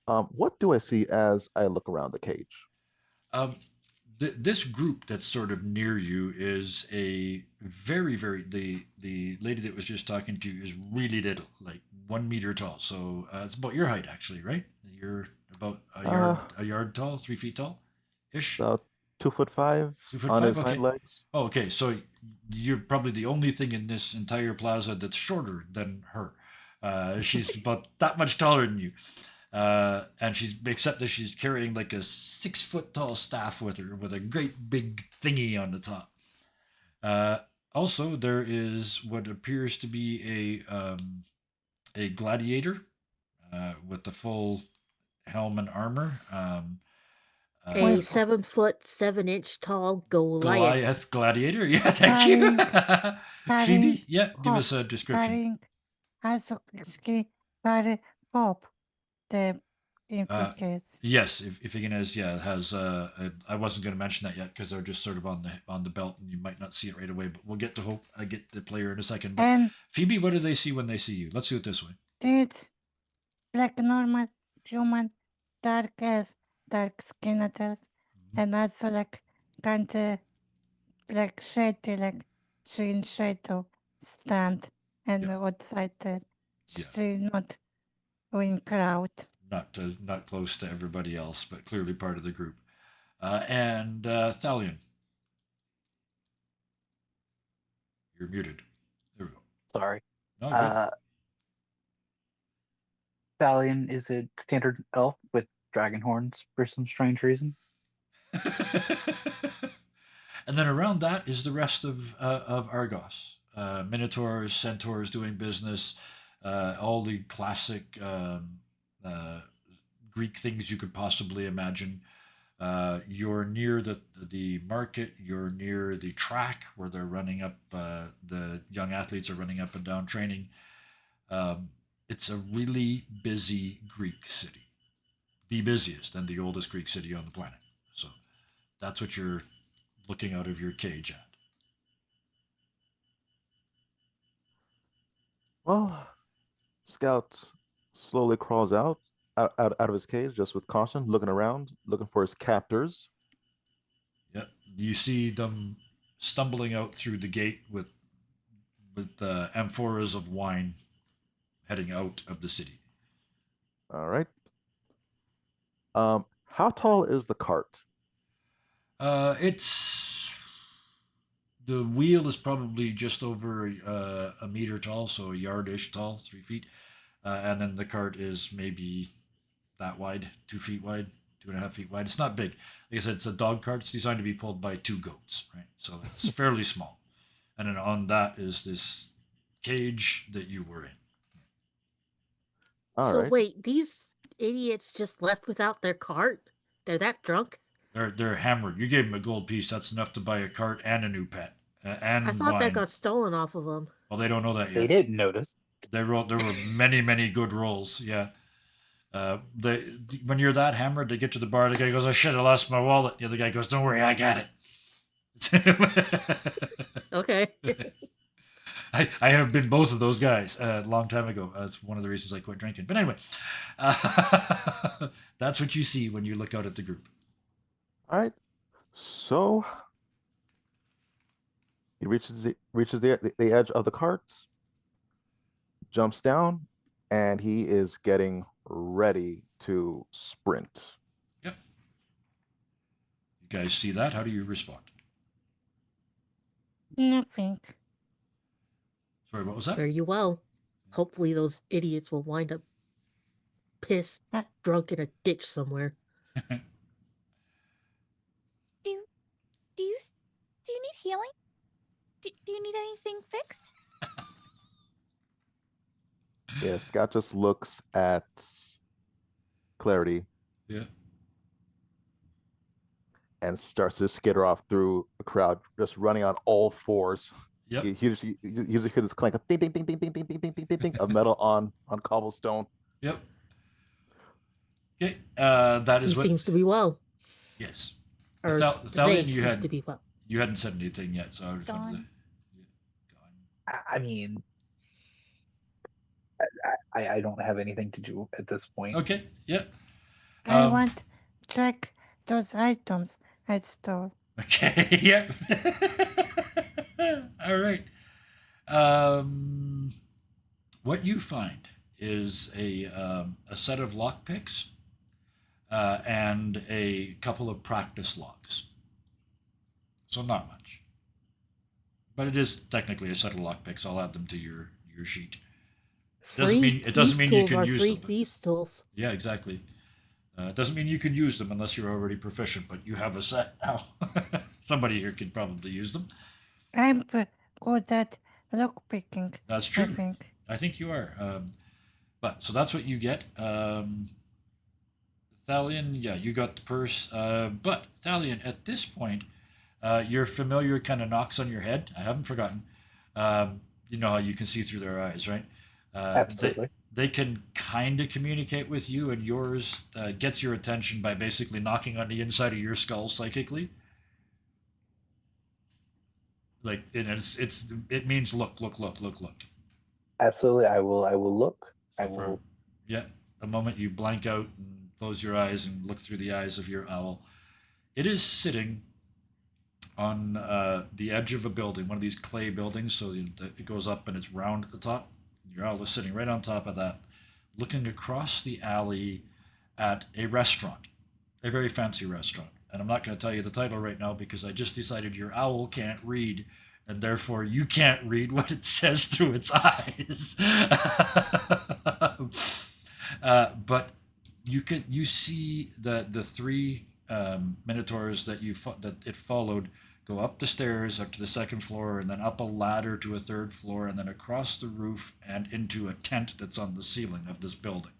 What do I see as I look around the cage? this group that's sort of near you is a very the lady that was just talking to you is really little, like 1 meter tall. So it's about your height, actually, right? You're about a yard tall, 3 feet tall, ish. About 2'5" 2 foot on five. his Okay. hind legs. Oh, okay. So you're probably the only thing in this entire plaza that's shorter than her. She's about that much taller than you. And she's, except that she's carrying like a 6 foot tall staff with her with a great big thingy on the top. Also, there is what appears to be a gladiator with the full helm and armor. A Wait. 7'7" tall Goliath. Goliath gladiator. Yeah, thank you. Carrying Phoebe, yeah, give pop, us a description. Carrying Azuki carry pop the infant case. Yes, if you can, yeah, it has. I wasn't going to mention that yet because they're just sort of on the belt, and you might not see it right away. But we'll get to hope. I get the player in a second. But And Phoebe, what do they see when they see you? Let's do it this way. it's like normal human, dark elf, dark skinned elf, and also like kinda like shady, like she in shadow stand and Yeah. outside there. Yeah. She not in crowd. Not close to everybody else, but clearly part of the group. And Thalion, you're muted. There we go. Sorry. No, good. Stallion is a standard elf with dragon horns for some strange reason. And then around that is the rest of Argos. Minotaurs, centaurs doing business, all the classic Greek things you could possibly imagine. You're near the market. You're near the track where they're running up. The young athletes are running up and down training. It's a really busy Greek city, the busiest and the oldest Greek city on the planet. So that's what you're looking out of your cage at. Well, Scout slowly crawls out of his cage, just with caution, looking around, looking for his captors. Yeah, you see them stumbling out through the gate with amphoras of wine, heading out of the city. All right. How tall is the cart? It's the wheel is probably just over a meter tall, so a yard-ish tall, 3 feet, and then the cart is maybe that wide, 2 feet wide, 2.5 feet wide. It's not big. Like I said, it's a dog cart. It's designed to be pulled by 2 goats, right? So it's fairly small. And then on that is this cage that you were in. All So right. wait, these idiots just left without their cart? They're that drunk? They're hammered. You gave them a gold piece. That's enough to buy a cart and a new pet and I thought wine. that got stolen off of them. Well, they don't know that yet. They didn't notice. There were many good rolls. Yeah. When you're that hammered, they get to the bar. The guy goes, "Oh shit, I lost my wallet." The other guy goes, "Don't worry, I got it." Okay. I have been both of those guys a long time ago. That's one of the reasons I quit drinking. But anyway, that's what you see when you look out at the group. All right. So he reaches the edge of the cart, jumps down, and he is getting ready to sprint. Yep. You guys see that? How do you respond? Nothing. Sorry, what was that? Very well. Hopefully those idiots will wind up pissed, drunk in a ditch somewhere. Do you need healing? Do you need anything fixed? Yeah, Scott just looks at Clarity Yeah. and starts to skitter off through the crowd, just running on all fours. Yep. You usually hear this clank of ding ding ding ding ding ding ding ding ding ding ding of metal on cobblestone. Yep. Okay. That He is what. seems to be well. Yes. Or Stallion, they seem to be well. You hadn't said anything yet, so I would Gone. I mean, I don't have anything to do at this point. Okay. Yeah. I want check those items I stole. Okay, yep. All right. What you find is a set of lockpicks and a couple of practice logs. So not much, but it is technically a set of lockpicks. I'll add them to your sheet. It doesn't mean you tools can are use free them. thieves tools. Yeah, exactly. It doesn't mean you can use them unless you're already proficient, but you have a set now. Somebody here could probably use them. I'm good at lockpicking. That's I true. think. I think you are. But so that's what you get. Thalion, yeah, you got the purse. But Thalion, at this point, your familiar kind of knocks on your head. I haven't forgotten. You know how you can see through their eyes, right? Absolutely. They can kind of communicate with you, and yours gets your attention by basically knocking on the inside of your skull psychically. Like it means look. Absolutely. I will look. I So for will. yeah, a moment you blank out and close your eyes and look through the eyes of your owl. It is sitting on the edge of a building, one of these clay buildings. So it goes up and it's round at the top. Your owl is sitting right on top of that, looking across the alley at a restaurant, a very fancy restaurant. And I'm not going to tell you the title right now because I just decided your owl can't read, and therefore you can't read what it says through its eyes. But you see the three minotaurs that it followed go up the stairs up to the second floor and then up a ladder to a third floor and then across the roof and into a tent that's on the ceiling of this building.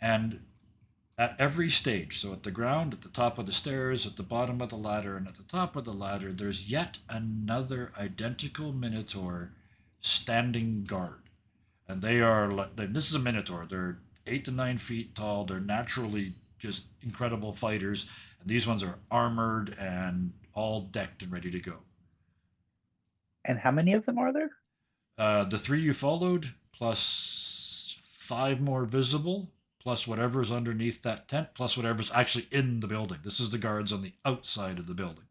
And at every stage, so at the ground, at the top of the stairs, at the bottom of the ladder, and at the top of the ladder, there's yet another identical minotaur standing guard. And they are like, this is a minotaur. They're 8 to 9 feet tall. They're naturally just incredible fighters. And these ones are armored and all decked and ready to go. And how many of them are there? The 3 you followed, plus 5 more visible, plus whatever's underneath that tent, plus whatever's actually in the building. This is the guards on the outside of the building.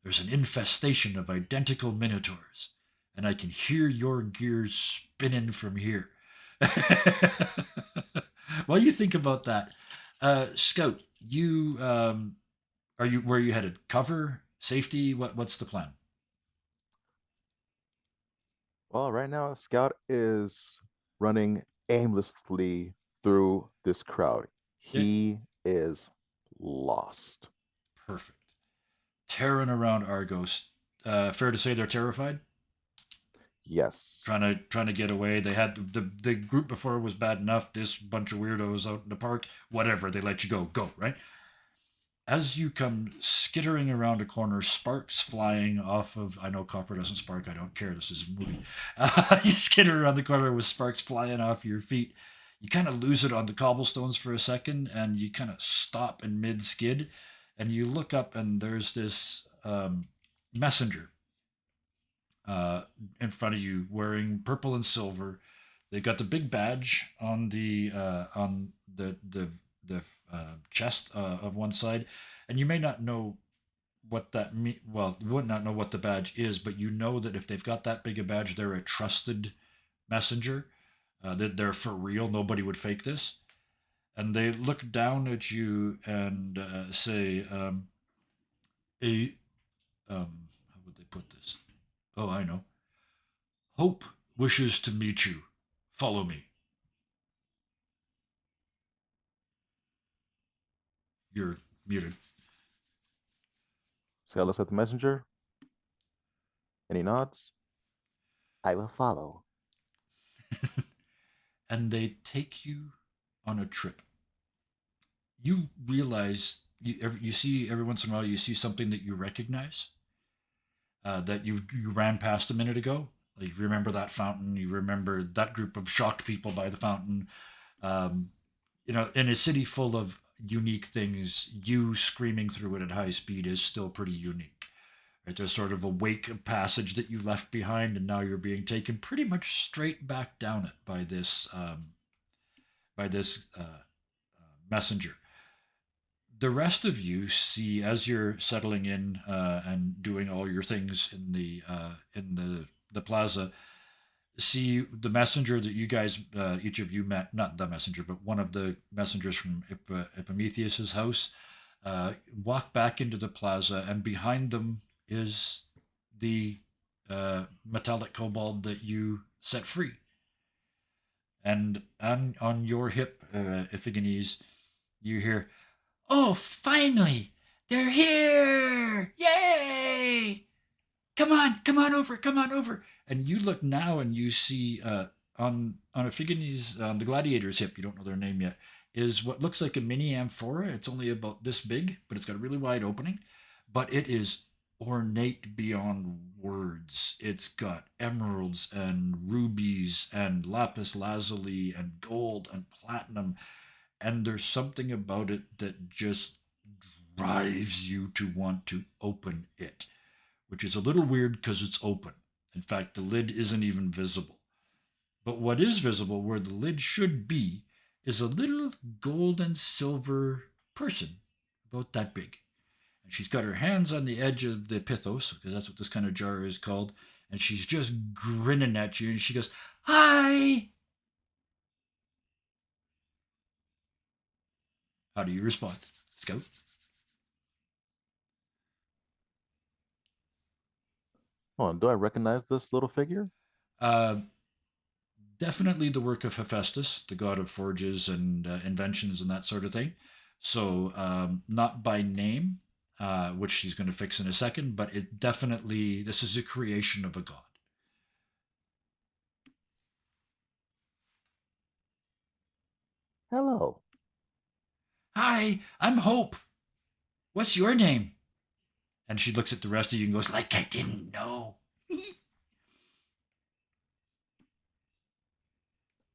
There's an infestation of identical minotaurs, and I can hear your gears spinning from here. While you think about that, Scout, you where are you headed? Cover, safety? What's the plan? Well, right now, Scout is running aimlessly through this crowd. He is lost. Perfect. Tearing around Argos. Fair to say they're terrified. Yes. Trying to get away. They had the group before was bad enough. This bunch of weirdos out in the park. Whatever. They let you go right. As you come skittering around a corner, sparks flying off of. I know copper doesn't spark. I don't care. This is a movie. You skitter around the corner with sparks flying off your feet. You kind of lose it on the cobblestones for a second, and you kind of stop in mid skid, and you look up, and there's this messenger in front of you, wearing purple and silver. They got the big badge on the chest of one side, and you may not know what that mean. Well, you would not know what the badge is, but you know that if they've got that big a badge, they're a trusted messenger. That they're for real. Nobody would fake this. And they look down at you and say, how would they put this? Oh, I know. Hope wishes to meet you. Follow me. You're muted. Scout looks at the messenger. And he nods. I will follow. And they take you on a trip. You realize you see every once in a while you see something that you recognize that you ran past a minute ago. Like you remember that fountain. You remember that group of shocked people by the fountain. In a city full of unique things, you screaming through it at high speed is still pretty unique. Right, there's sort of a wake of passage that you left behind, and now you're being taken pretty much straight back down it by this messenger. The rest of you see, as you're settling in and doing all your things in the plaza, see the messenger that you guys, each of you met, not the messenger, but one of the messengers from Epimetheus's house, walk back into the plaza, and behind them is the metallic kobold that you set free. And on your hip, Iphigenies, you hear, "Oh, finally! They're here! Yay! Come on over, come on over!" And you look now and you see on Iphigenies, on the gladiator's hip, you don't know their name yet, is what looks like a mini amphora. It's only about this big, but it's got a really wide opening. But it is ornate beyond words. It's got emeralds and rubies and lapis lazuli and gold and platinum. And there's something about it that just drives you to want to open it, which is a little weird because it's open. In fact, the lid isn't even visible. But what is visible, where the lid should be, is a little gold and silver person, about that big. And she's got her hands on the edge of the pithos, because that's what this kind of jar is called, and she's just grinning at you, and she goes, "Hi!" How do you respond, Scout? Hold on, do I recognize this little figure? Uh, Definitely the work of Hephaestus, the god of forges and inventions and that sort of thing. So not by name, which she's going to fix in a second, but it definitely, this is a creation of a god. Hello. "Hi, I'm Hope. What's your name?" And she looks at the rest of you and goes, "Like I didn't know."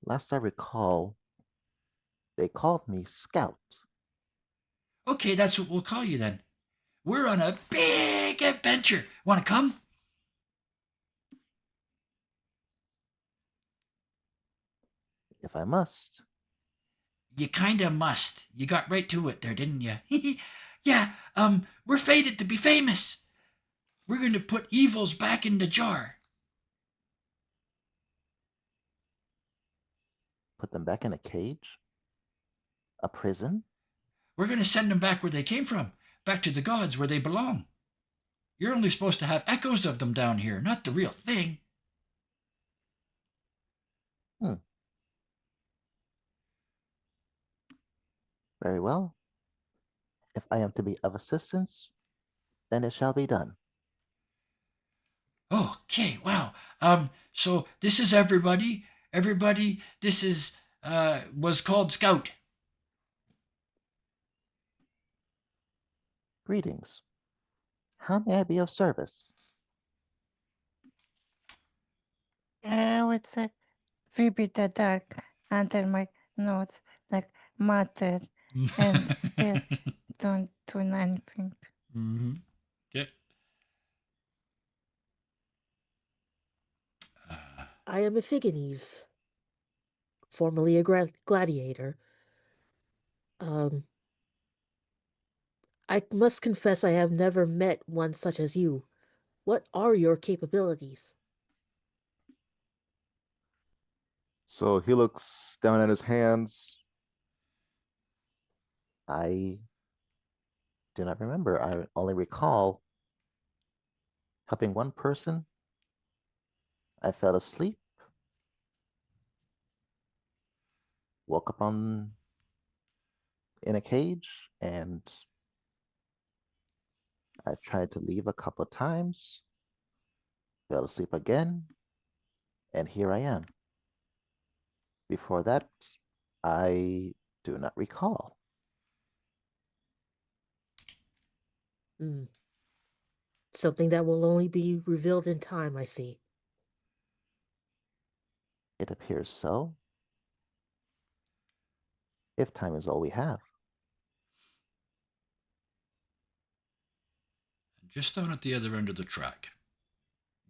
Last I recall, they called me Scout. "Okay, that's what we'll call you then. We're on a big adventure. Want to come?" If I must. "You kinda must. You got right to it there, didn't you?" "Yeah, we're fated to be famous. We're going to put evils back in the jar. Put them back in a cage? A prison? We're going to send them back where they came from, back to the gods where they belong. You're only supposed to have echoes of them down here, not the real thing." Very well. If I am to be of assistance, then it shall be done. "Okay, wow. So this is everybody. Everybody, this is was called Scout." Greetings. How may I be of service? I would say Phoebe the Dark under my nose, like mother, and still don't do anything. Mm-hmm. Okay. I am Iphigenies, formerly a gladiator. I must confess I have never met one such as you. What are your capabilities? So he looks down at his hands. I do not remember. I only recall helping one person. I fell asleep, woke up in a cage, and I tried to leave a couple of times, fell asleep again, and here I am. Before that, I do not recall. Hmm. Something that will only be revealed in time, I see. It appears so, if time is all we have. just down at the other end of the track,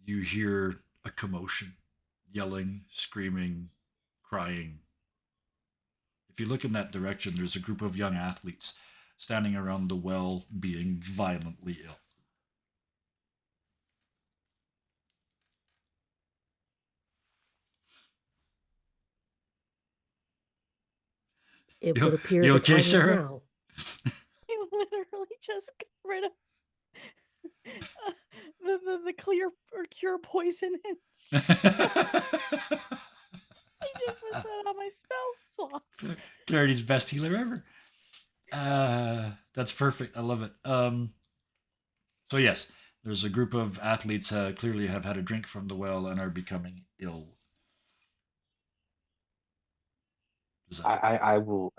you hear a commotion, yelling, screaming, crying. If you look in that direction, there's a group of young athletes standing around the well being violently ill. It You- would appear you the okay, time is Sarah? now. I literally just got rid of the clear or cure poison and I just put that on my spell slots. Clarity's best healer ever. That's perfect. I love it. So yes, there's a group of athletes clearly have had a drink from the well and are becoming ill. Is that- I will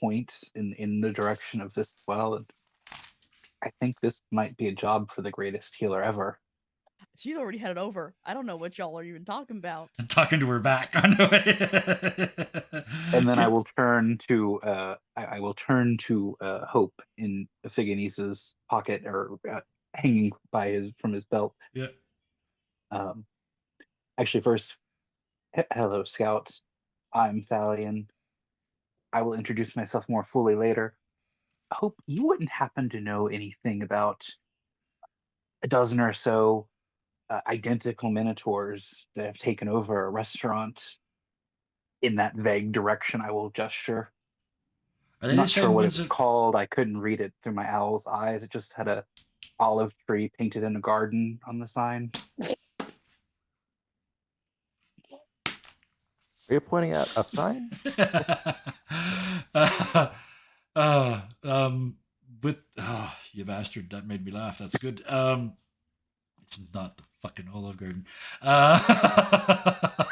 point in the direction of this well, and I think this might be a job for the greatest healer ever. She's already had it over. I don't know what y'all are even talking about. talking to her back. I know. And then I will turn to I will turn to Hope in Figanise's pocket, or hanging by from his belt. Yeah. Actually, first, hello, Scout. I'm Thalion. I will introduce myself more fully later. Hope, you wouldn't happen to know anything about a dozen or so identical minotaurs that have taken over a restaurant in that vague direction I will gesture. Are they I'm the not sure same what it ones was that? called. I couldn't read it through my owl's eyes. It just had a olive tree painted in a garden on the sign. Are you pointing at a sign? With you bastard, that made me laugh. That's good. It's not the fucking Olive Garden.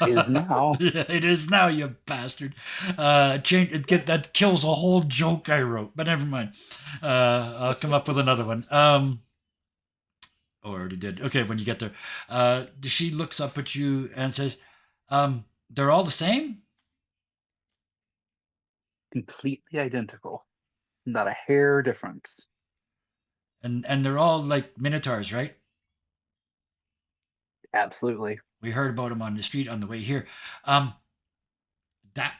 Is now. Yeah, it is now, you bastard. Change it. That kills a whole joke I wrote, but never mind. I'll come up with another one. Oh, I already did. Okay, when you get there, she looks up at you and says, "They're all the same." Completely identical. Not a hair difference. And they're all like minotaurs, right? Absolutely. We heard about them on the street on the way here.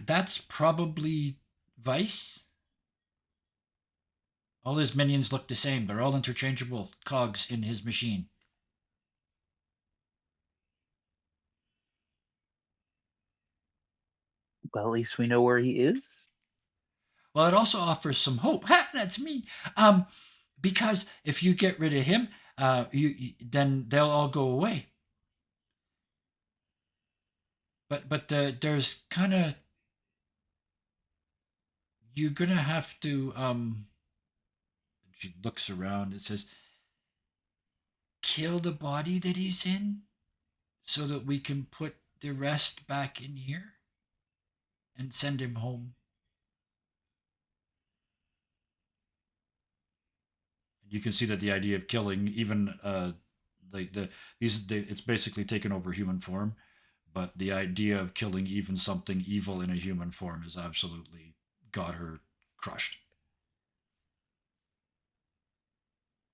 That's probably Vice. All his minions look the same. They're all interchangeable cogs in his machine. Well, at least we know where he is. Well, it also offers some hope. Ha, that's me. Because if you get rid of him, then they'll all go away. But there's kind of, you're gonna have to she looks around. It says, kill the body that he's in, so that we can put the rest back in here and send him home. You can see that the idea of killing even it's basically taken over human form, but the idea of killing even something evil in a human form is absolutely got her crushed.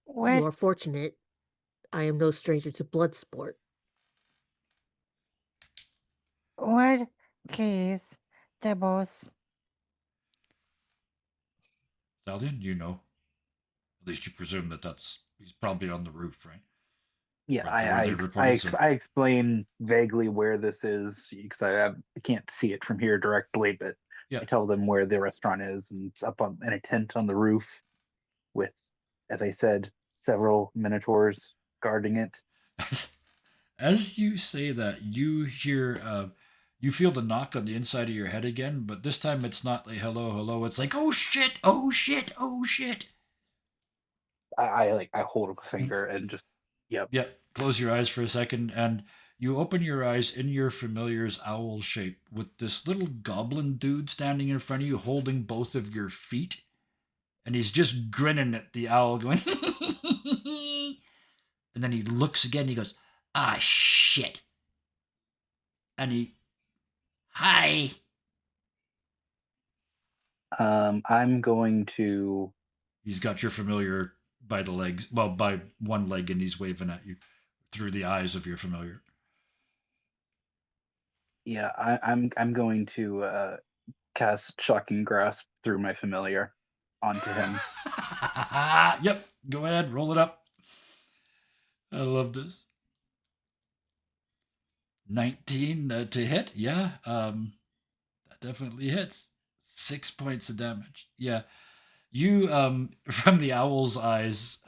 You Where are fortunate. I am no stranger to blood sport. where is the boss? Stallion, you know. At least you presume that's he's probably on the roof, right? Yeah, Where they reported, so- I explain vaguely where this is because I can't see it from here directly, but Yeah. I tell them where the restaurant is, and it's up on in a tent on the roof with, as I said, several minotaurs guarding it. As you say that, you hear, you feel the knock on the inside of your head again, but this time it's not like hello, hello. It's like, oh shit, oh shit, oh shit. I hold up a finger and just, yep. Yep. Close your eyes for a second, and you open your eyes in your familiar's owl shape with this little goblin dude standing in front of you, holding both of your feet, and he's just grinning at the owl, going, and then he looks again. And he goes, ah, shit, and he, hi. I'm going to. He's got your familiar by the legs, well, by one leg, and he's waving at you through the eyes of your familiar. Yeah, I'm going to cast Shocking Grasp through my familiar onto him. Yep, go ahead, roll it up. I love this. 19 to hit. Yeah, that definitely hits. 6 points of damage. Yeah, you from the owl's eyes,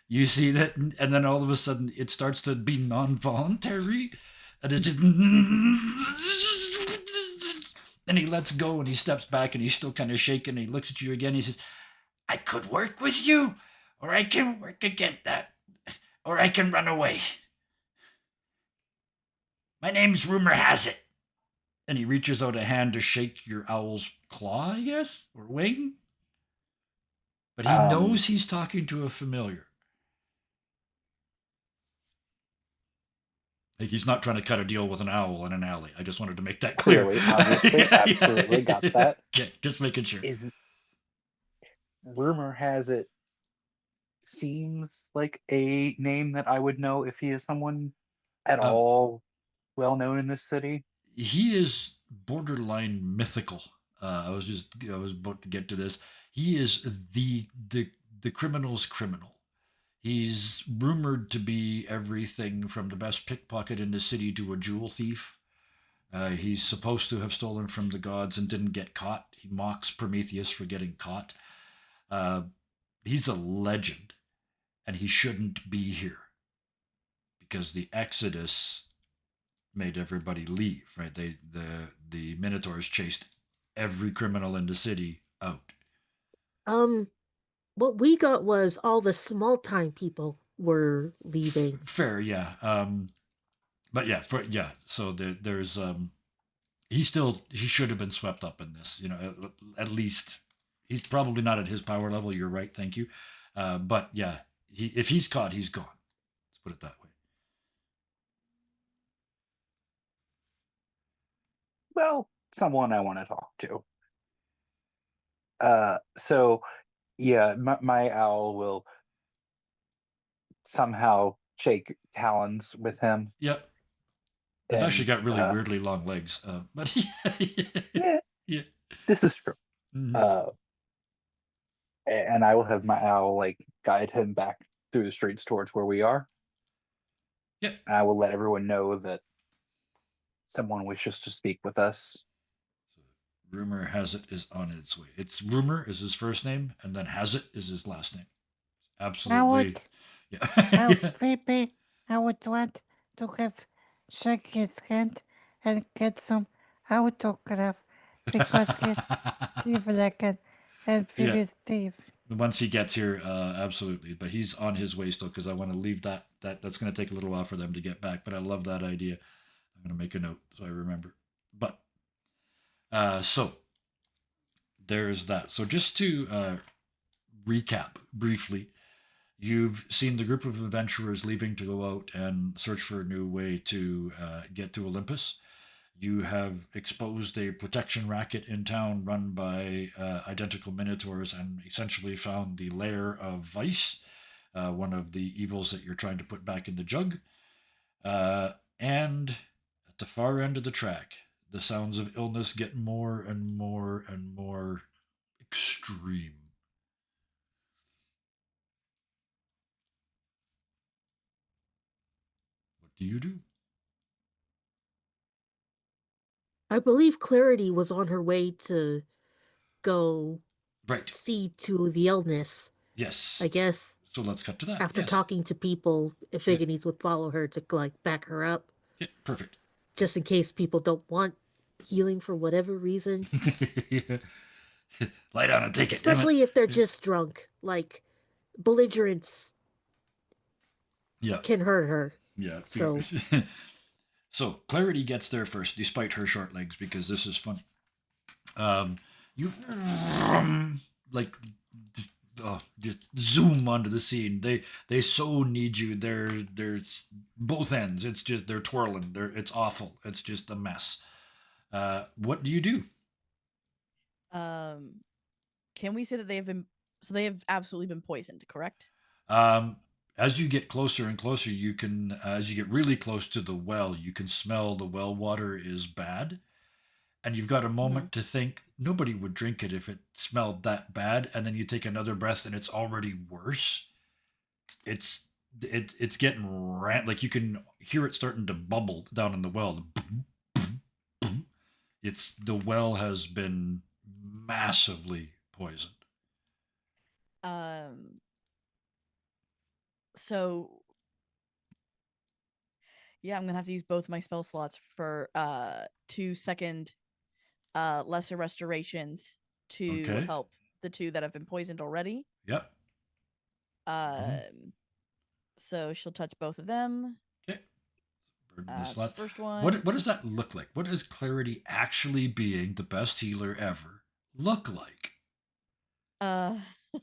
you see that, and then all of a sudden it starts to be non-voluntary, and it just, and he lets go and he steps back and he's still kind of shaking. And he looks at you again. He says, "I could work with you, or I can work against that, or I can run away. My name's Rumor Has It." And he reaches out a hand to shake your owl's claw, I guess, or wing. But he knows he's talking to a familiar. Like, he's not trying to cut a deal with an owl in an alley. I just wanted to make that clear. Clearly, obviously, absolutely got that. Yeah, just making sure. Rumor has it seems like a name that I would know if he is someone at all well known in this city. He is borderline mythical. I was about to get to this. He is the criminal's criminal. He's rumored to be everything from the best pickpocket in the city to a jewel thief. He's supposed to have stolen from the gods and didn't get caught. He mocks Prometheus for getting caught. He's a legend, and he shouldn't be here because the Exodus made everybody leave. Right? The Minotaurs chased every criminal in the city out. What we got was all the small time people were leaving. Fair, yeah. But yeah, so there's he should have been swept up in this. You know, at least he's probably not at his power level. You're right, thank you. But yeah, if he's caught, he's gone. Let's put it that way. Well, someone I want to talk to. So yeah, my owl will somehow shake talons with him. Yep. They've actually got really weirdly long legs, but yeah, this is true. Mm-hmm. And I will have my owl like guide him back through the streets towards where we are. Yep. I will let everyone know that someone wishes to speak with us. Rumor Has It is on its way. It's Rumor is his first name, and then Has It is his last name. Absolutely. VP, I would want to have shake his hand and get some autograph because he's Steve Leggett and Phoebe Steve. Once he gets here, absolutely. But he's on his way still because I want to leave that. That's going to take a little while for them to get back. But I love that idea. I'm going to make a note so I remember. But so there's that. So just to recap briefly, you've seen the group of adventurers leaving to go out and search for a new way to get to Olympus. You have exposed a protection racket in town run by identical minotaurs and essentially found the lair of vice, one of the evils that you're trying to put back in the jug. And at the far end of the track, the sounds of illness get more and more and more extreme. What do you do? I believe Clarity was on her way to go see to the illness. Yes. I guess. So let's cut to that. After talking to people, Iphigenes would follow her to like back her up. Yeah, perfect. Just in case people don't want healing for whatever reason. Lie down and take it. Especially if they're just drunk. Like belligerence can hurt her. Yeah. So So Clarity gets there first, despite her short legs, because this is funny. You like just zoom onto the scene. They so need you. There's both ends. It's just they're twirling. It's awful. It's just a mess. What do you do? Can we say that they have been So they have absolutely been poisoned, correct? As you get closer and closer, you can, as you get really close to the well, you can smell the well water is bad. And you've got a moment to think nobody would drink it if it smelled that bad. And then you take another breath and it's already worse. It's getting like you can hear it starting to bubble down in the well. It's the well has been massively poisoned. So yeah, I'm gonna have to use both my spell slots for 2-second lesser restorations to Okay. help the two that have been poisoned already. Yep. So she'll touch both of them. Okay. Burden The this last. first one. What does that look like? What does Clarity actually being the best healer ever look like?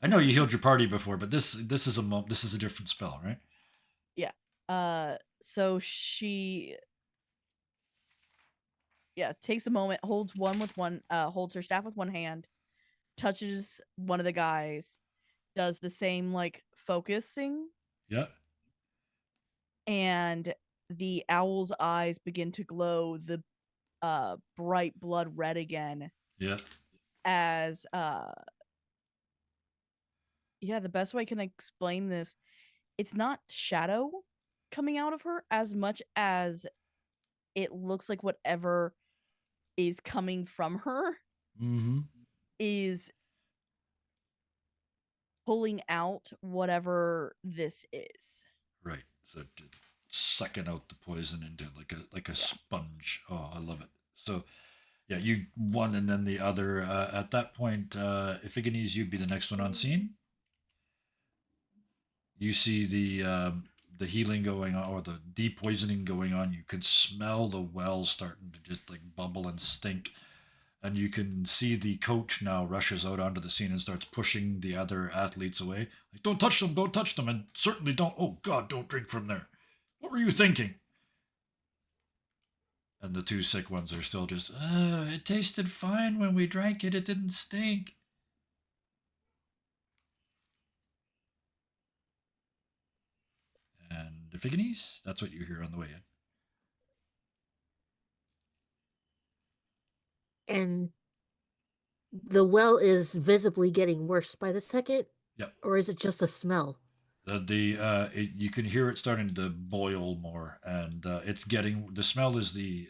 I know you healed your party before, but this is this is a different spell, right? Yeah. So she takes a moment, holds her staff with one hand, touches one of the guys, does the same like focusing, Yeah. and the owl's eyes begin to glow the bright blood red again. Yeah. As the best way I can explain this, it's not shadow coming out of her as much as it looks like whatever is coming from her is pulling out whatever this is. Right. So sucking out the poison into like a sponge. Oh, I love it. So yeah, you one and then the other. At that point, Iphigenies, you'd be the next one on scene. You see the healing going on or the depoisoning going on. You can smell the well starting to just like bubble and stink. And you can see the coach now rushes out onto the scene and starts pushing the other athletes away. Like, don't touch them, and certainly don't, oh God, don't drink from there. What were you thinking? And the two sick ones are still just, it tasted fine when we drank it, it didn't stink. And Iphigenies, that's what you hear on the way in. And the well is visibly getting worse by the second? Yep. Or is it just a smell? You can hear it starting to boil more, and it's getting, the smell is the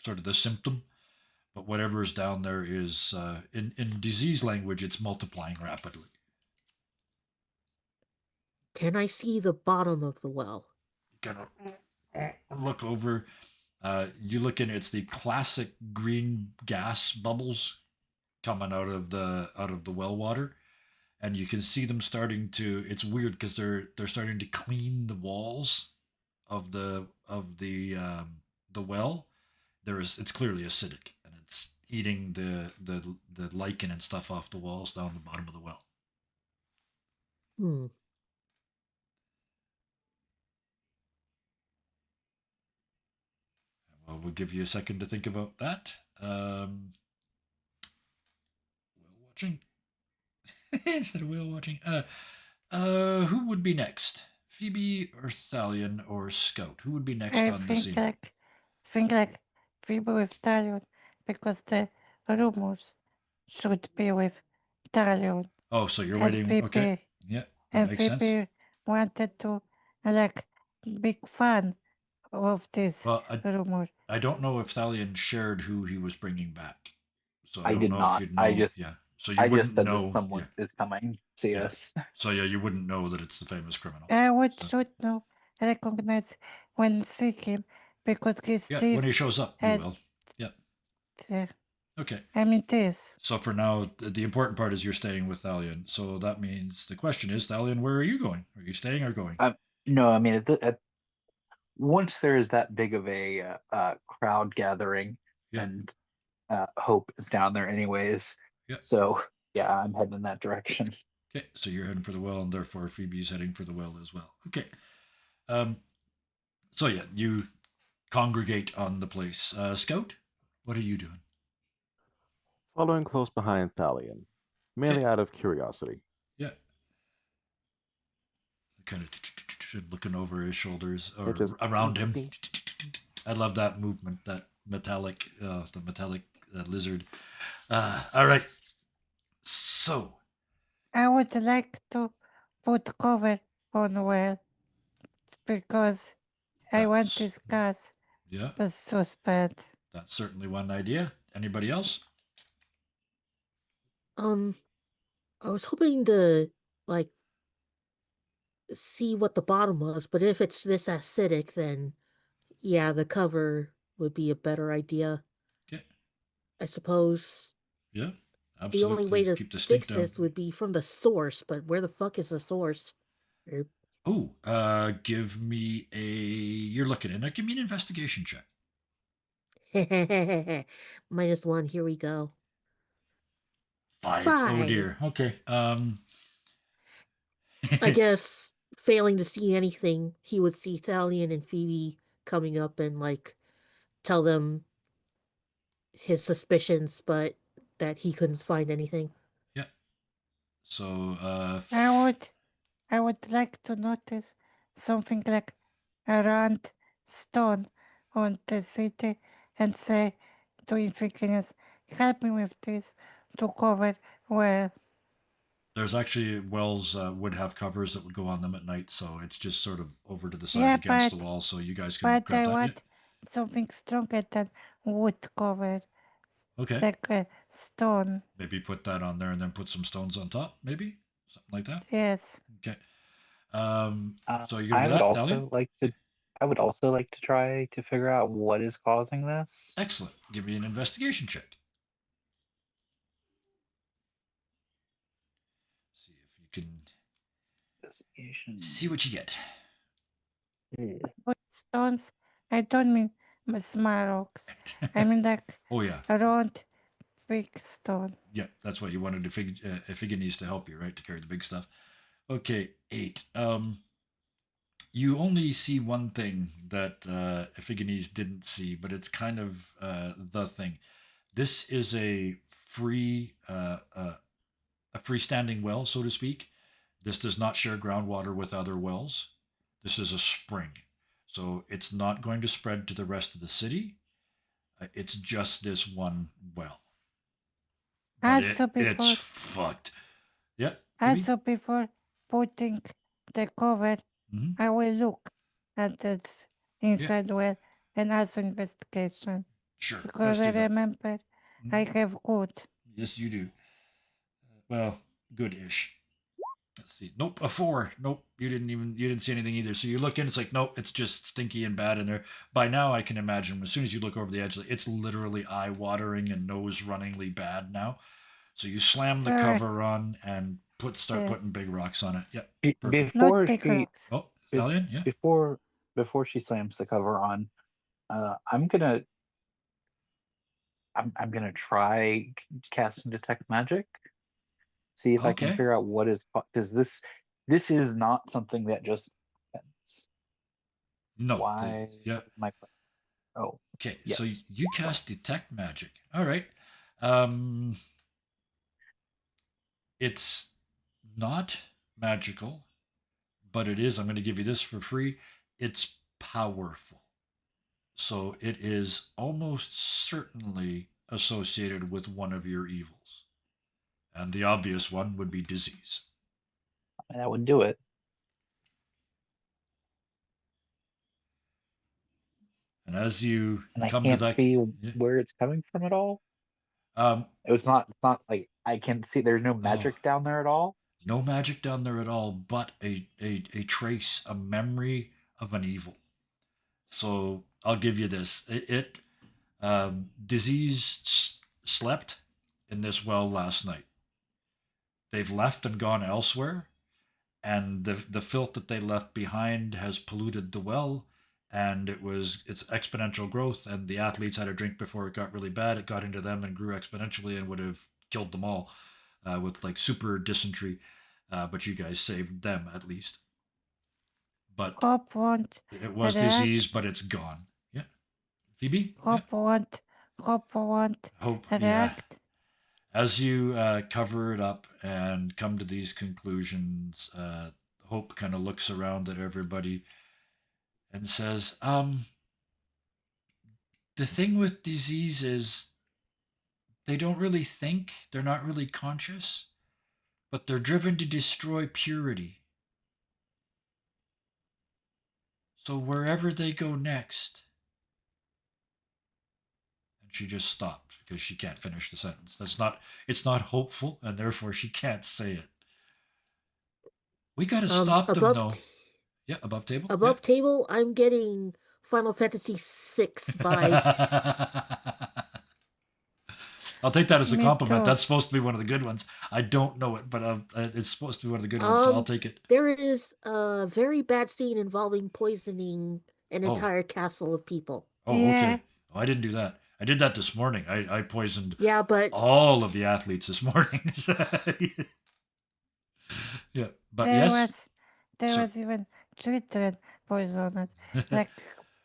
sort of the symptom, but whatever is down there is in disease language, it's multiplying rapidly. Can I see the bottom of the well? You kind of look over. You look in. It's the classic green gas bubbles coming out of the well water, and you can see them starting to. It's weird because they're starting to clean the walls of the well. It's clearly acidic, and it's eating the lichen and stuff off the walls down the bottom of the well. Well, we'll give you a second to think about that. Whale watching instead of whale watching. Who would be next? Phoebe or Thalion or Scout? Who would be next I on the scene? think like Phoebe with Talion, because the rumors should be with Talion. Oh, so you're And waiting. Phoebe, Okay. Yeah, that And makes sense. Phoebe wanted to like big fan of this Well, rumor. I don't know if Thalion shared who he was bringing back, so I don't did know not. if you'd know. I just So you I wouldn't just said know. that someone is coming. See Yeah. us. So yeah, you wouldn't know that it's the famous criminal. I would So- should know, recognize when see him, because he's Yeah, Steve. when he shows up, you and- will. Yeah. Okay. I mean this. So for now, the important part is you're staying with Thalion. So that means the question is, Thalion, where are you going? Are you staying or going? No, I mean once there is that big of a crowd gathering, Yeah. and Hope is down there anyways. Yeah. So yeah, I'm heading in that direction. Okay, so you're heading for the well, and therefore Phoebe's heading for the well as well. Okay. So yeah, you congregate on the place. Scout, what are you doing? Following close behind Thalion, mainly out of curiosity. Yeah. Kind of looking over his shoulders or It just around him. ding. I love that movement, that metallic, the metallic lizard. All right. So, I would like to put cover on well because I want that's, this gas yeah, was so bad. that's certainly one idea. Anybody else? I was hoping to like see what the bottom was, but if it's this acidic, then yeah, the cover would be a better idea. Okay. I suppose Yeah, the only way absolutely. to Keep the stink fix down. this would be from the source, but where the fuck is the source? Er, Oh, give me a. You're looking in it. Give me an investigation check. -1, here we go. 5. Oh 5. dear. Okay. I guess failing to see anything, he would see Thalion and Phoebe coming up and like tell them his suspicions, but that he couldn't find anything. Yeah. So, I would like to notice something like a round stone on the city and say to Inficinus, help me with this to cover well. there's actually wells would have covers that would go on them at night, so it's just sort of over to the side Yeah, against the but wall, so you guys can but grab I that. want something stronger than wood cover, Yeah. Okay. like a stone. Maybe put that on there and then put some stones on top. Maybe something like that. Yes. Okay. So you're gonna I do would that, Thalion? also like to. I would also like to try to figure out what is causing this. Excellent. Give me an investigation check. See if you can Investigation. see what you get. Ugh. Wood stones, I don't mean small rocks. I mean like Oh yeah, a round big stone. yeah. That's what you wanted to Ephigenes to help you, right? To carry the big stuff. Okay, 8. You only see one thing that Ephigenes didn't see, but it's kind of the thing. This is a freestanding well, so to speak. This does not share groundwater with other wells. This is a spring, so it's not going to spread to the rest of the city. It's just this one well, but Also it's before fucked. Yeah, Phoebe? also before putting the cover, Mm-hmm. I will look at the Yeah, inside well and also investigation sure. because Let's I do that. remember I Mhm. have good. Yes, you do. Well, good-ish. Let's see. Nope, a 4. Nope, you didn't see anything either. So you look in, it's like nope, it's just stinky and bad in there. By now, I can imagine as soon as you look over the edge, it's literally eye-watering and nose-runningly bad now. So you slam the Sorry, cover on and start yes, putting big rocks on it. Yep, Be- perfect. not before big she rocks. Oh, be- Stallion, yeah. before she slams the cover on, I'm gonna try casting detect magic. See if I can Okay. figure out what is because this is not something that just happens. No. Why Yeah. my oh Okay. So yes. you cast detect magic. All right. Um, it's not magical, but it is. I'm going to give you this for free. It's powerful. So it is almost certainly associated with one of your evils. And the obvious one would be disease. That would do it. And as you And I come to can't that, see yeah, where it's coming from at all. um, It's not like I can see there's no oh, magic down there at all. no magic down there at all, but a trace, a memory of an evil. So I'll give you this. Disease slept in this well last night. They've left and gone elsewhere, and the filth that they left behind has polluted the well, and it's exponential growth, and the athletes had a drink before it got really bad. It got into them and grew exponentially and would have killed them all with like super dysentery. But you guys saved them at least. But Hope won't it was disease, react. but it's gone. Yeah. Phoebe? Yeah. Hope won't Hope, yeah. react. As you cover it up and come to these conclusions, Hope kind of looks around at everybody and says, the thing with disease is they don't really think, they're not really conscious, but they're driven to destroy purity. So wherever they go next, and she just stopped because she can't finish the sentence. It's not hopeful, and therefore she can't say it. We gotta stop them though. Yeah, above table. Above table, I'm getting Final Fantasy VI vibes. I'll take that as a Me compliment. too. That's supposed to be one of the good ones. I don't know it, but it's supposed to be one of the good ones, so I'll take it. There is a very bad scene involving poisoning an Oh. entire castle of people. Oh, Yeah. okay. Oh, I didn't do that. I did that this morning. I poisoned Yeah, but all of the athletes this morning. Yeah, but There yes, there So- was even children poisoned. Like,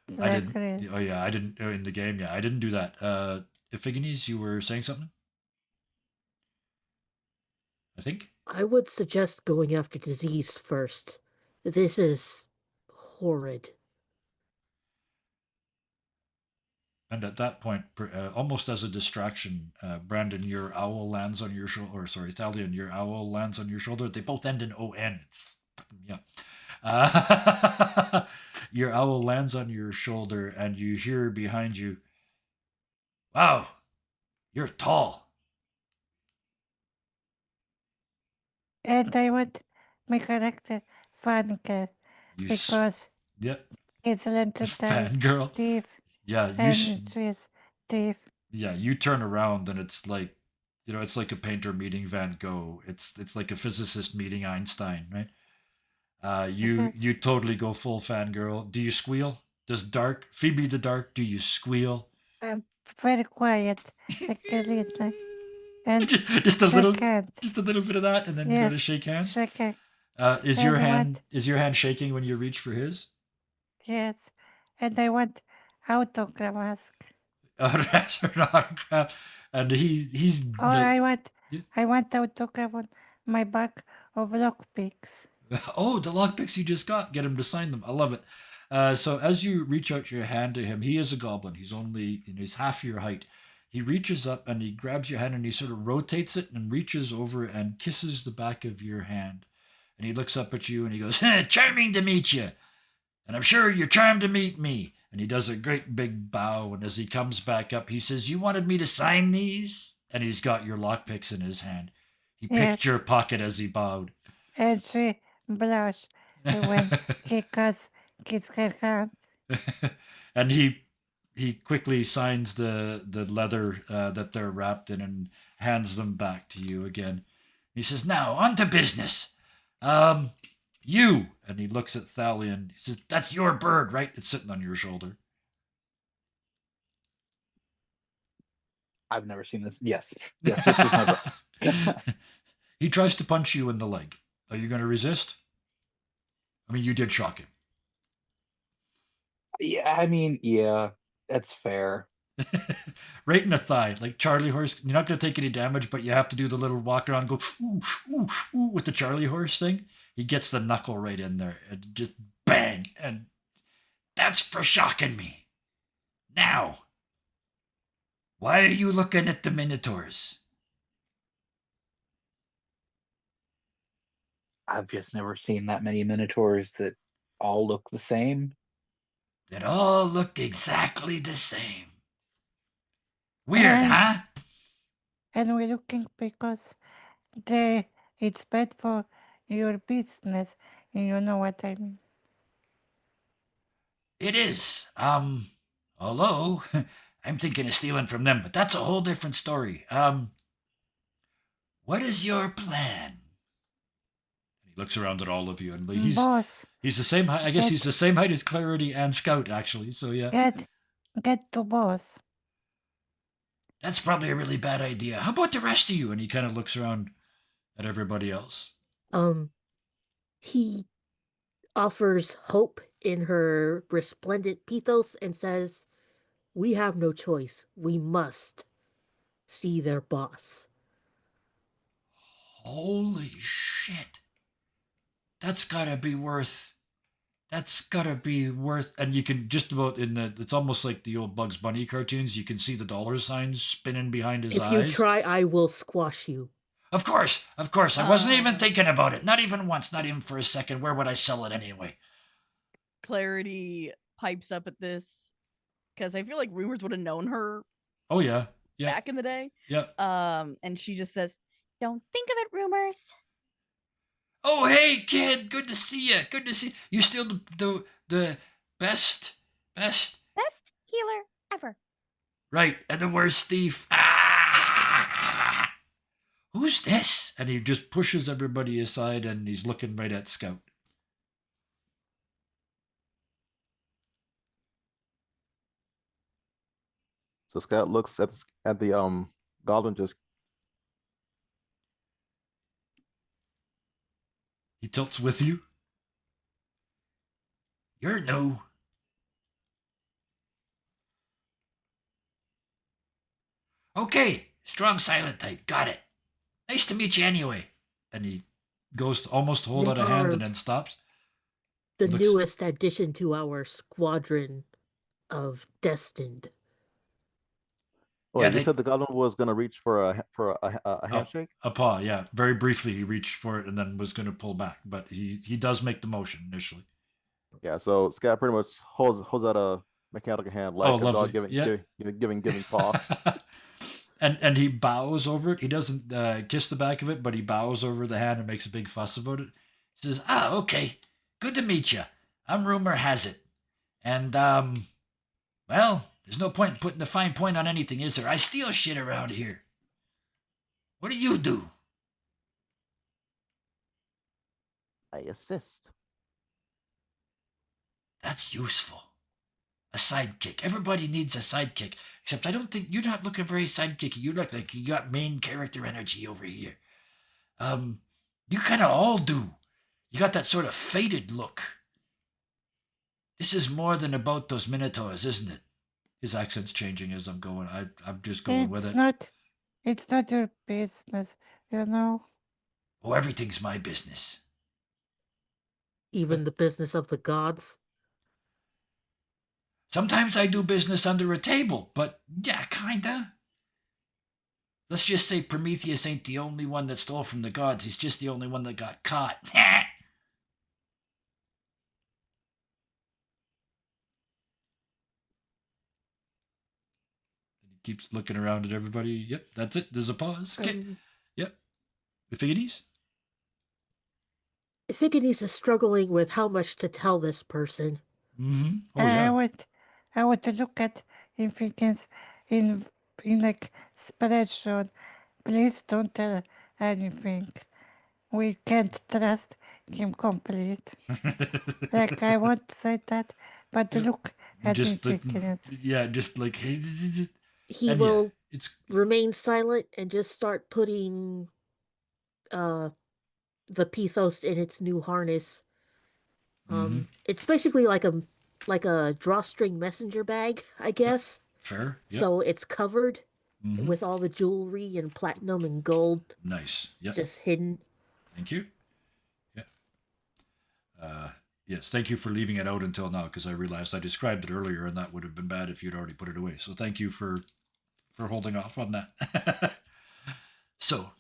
I like didn't. really. Oh yeah, I didn't in the game. Yeah, I didn't do that. Ephigenes, you were saying something. I think. I would suggest going after disease first. This is horrid. And at that point, almost as a distraction, Brandon, your owl lands on your shoulder. Or sorry, Thalion, your owl lands on your shoulder. They both end in O-N. It's, yeah. Your owl lands on your shoulder, and you hear behind you, "Wow, you're tall." And I want my character Fanker You because yep, it's legendary fangirl. thief Yeah, and it's just thief. yeah, you turn around and it's like, it's like a painter meeting Van Gogh. It's like a physicist meeting Einstein, right? You Yes. totally go full fangirl. Do you squeal? Does Dark Phoebe the Dark? Do you squeal? I'm very quiet, like a little. And just a little, shake hands. just a little bit of that, and then you go to Yes, shake hands. shake hands. Is And your what? hand shaking when you reach for his? Yes. And I want autograph. That's an autograph, and he's Oh, like, I want autograph on my bag of lockpicks. oh, the lockpicks you just got. Get him to sign them. I love it. So as you reach out your hand to him, he is a goblin. He's only, he's half your height. He reaches up and he grabs your hand and he sort of rotates it and reaches over and kisses the back of your hand. And he looks up at you and he goes, "Charming to meet you. And I'm sure you're charmed to meet me." And he does a great big bow. And as he comes back up, he says, "You wanted me to sign these?" And he's got your lockpicks in his hand. He picked Yes. your pocket as he bowed. And she blushed when he kissed her hand. And he quickly signs the leather that they're wrapped in and hands them back to you again. He says, "Now on to business. You," and he looks at Thalion. He says, "That's your bird, right? It's sitting on your shoulder." I've never seen this. Yes, yes, this is my book. He tries to punch you in the leg. Are you going to resist? I mean, you did shock him. Yeah, I mean, yeah, that's fair. Right in the thigh, like Charlie horse. You're not going to take any damage, but you have to do the little walk around, go ooh, ooh, ooh, with the Charlie horse thing. He gets the knuckle right in there, and just bang, and that's for shocking me. Now, why are you looking at the Minotaurs? I've just never seen that many minotaurs that all look the same. That all look exactly the same. Weird, And- huh? And we're looking because it's bad for your business. You know what I mean? It is. Although I'm thinking of stealing from them, but that's a whole different story. What is your plan? He looks around at all of you, and Boss, he's the same height. I guess he's the same height as Clarity and Scout, actually. So yeah, get to boss. that's probably a really bad idea. How about the rest of you? And he kind of looks around at everybody else. He offers Hope in her resplendent pathos and says, "We have no choice. We must see their boss." Holy shit. That's gotta be worth. And you can just about it's almost like the old Bugs Bunny cartoons. You can see the dollar signs spinning behind his If eyes. you try, I will squash you. Of course. I wasn't even thinking about it. Not even once, not even for a second. Where would I sell it anyway? Clarity pipes up at this because I feel like rumors would have known her Oh, yeah. Yeah. back in the day. Yep. And she just says, Don't think of it, rumors. Oh, hey, kid. Good to see you. You still the best. Best healer ever. Right. And the worst thief. Ah! Who's this? And he just pushes everybody aside and he's looking right at Scout. So Scout looks at the goblin, just He tilts with you. You're new. Okay, strong silent type. Got it. Nice to meet you anyway. And he goes to almost hold out a hand and then stops. The Looks- newest addition to our squadron of destined. Oh, Yeah, you said the goblin was gonna reach for a handshake? A paw, yeah. Very briefly, he reached for it and then was going to pull back, but he does make the motion initially. Yeah. So Scout pretty much holds out a mechanical hand like Oh, a lovely. dog giving Yeah. giving paw. and he bows over it. He doesn't kiss the back of it, but he bows over the hand and makes a big fuss about it. He says, okay. Good to meet you. I'm rumor has it. And, well, there's no point in putting a fine point on anything, is there? I steal shit around here. What do you do? I assist. That's useful. A sidekick. Everybody needs a sidekick. Except I don't think you're not looking very sidekicky. You look like you got main character energy over here. You kind of all do. You got that sort of faded look. This is more than about those minotaurs, isn't it? His accent's changing as I'm going. I'm just going with it. It's not your business, you know. Oh, everything's my business. Even the business of the gods. Sometimes I do business under a table, but yeah, kinda. Let's just say Prometheus ain't the only one that stole from the gods. He's just the only one that got caught. He keeps looking around at everybody. Yep, that's it. There's a pause. Okay. Yep. Ephigenes? Ephigenes is struggling with how much to tell this person. Mm-hmm. Oh, yeah. I would look at Infikins in like spreadsheet. Please don't tell anything. We can't trust him complete. Like I won't say that, but Yep. look at just like, Infikins. yeah, just like, He and yeah, will it's remain silent and just start putting the Pithos in its new harness. It's basically like a drawstring messenger bag, I guess. fair. Yep. So it's covered with all the jewelry and platinum and gold. Nice. Yep. Just hidden. Thank you. Yeah. Yes, thank you for leaving it out until now because I realized I described it earlier and that would have been bad if you'd already put it away. So thank you for holding off on that. So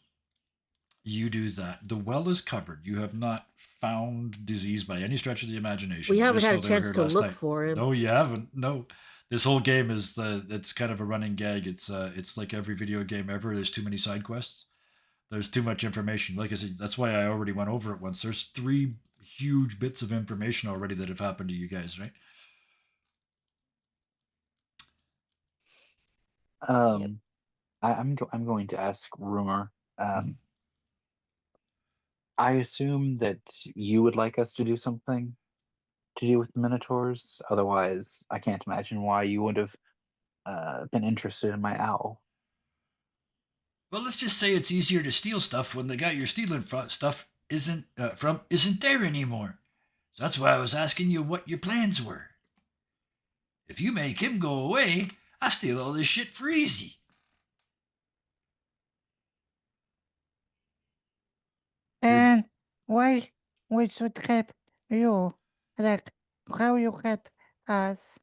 you do that. The well is covered. You have not found disease by any stretch of the imagination. We haven't Just had a know they were chance here to last look night. for him. No, you haven't. No. This whole game is it's kind of a running gag. It's like every video game ever. There's too many side quests. There's too much information. Like I said, that's why I already went over it once. There's 3 huge bits of information already that have happened to you guys, right? I'm going to ask Rumor. I assume that you would like us to do something to do with the Minotaurs. Otherwise, I can't imagine why you would have been interested in my owl. Well, let's just say it's easier to steal stuff when the guy you're stealing stuff isn't there anymore. So that's why I was asking you what your plans were. If you make him go away, I steal all this shit for easy. why we should help you, like how you help us.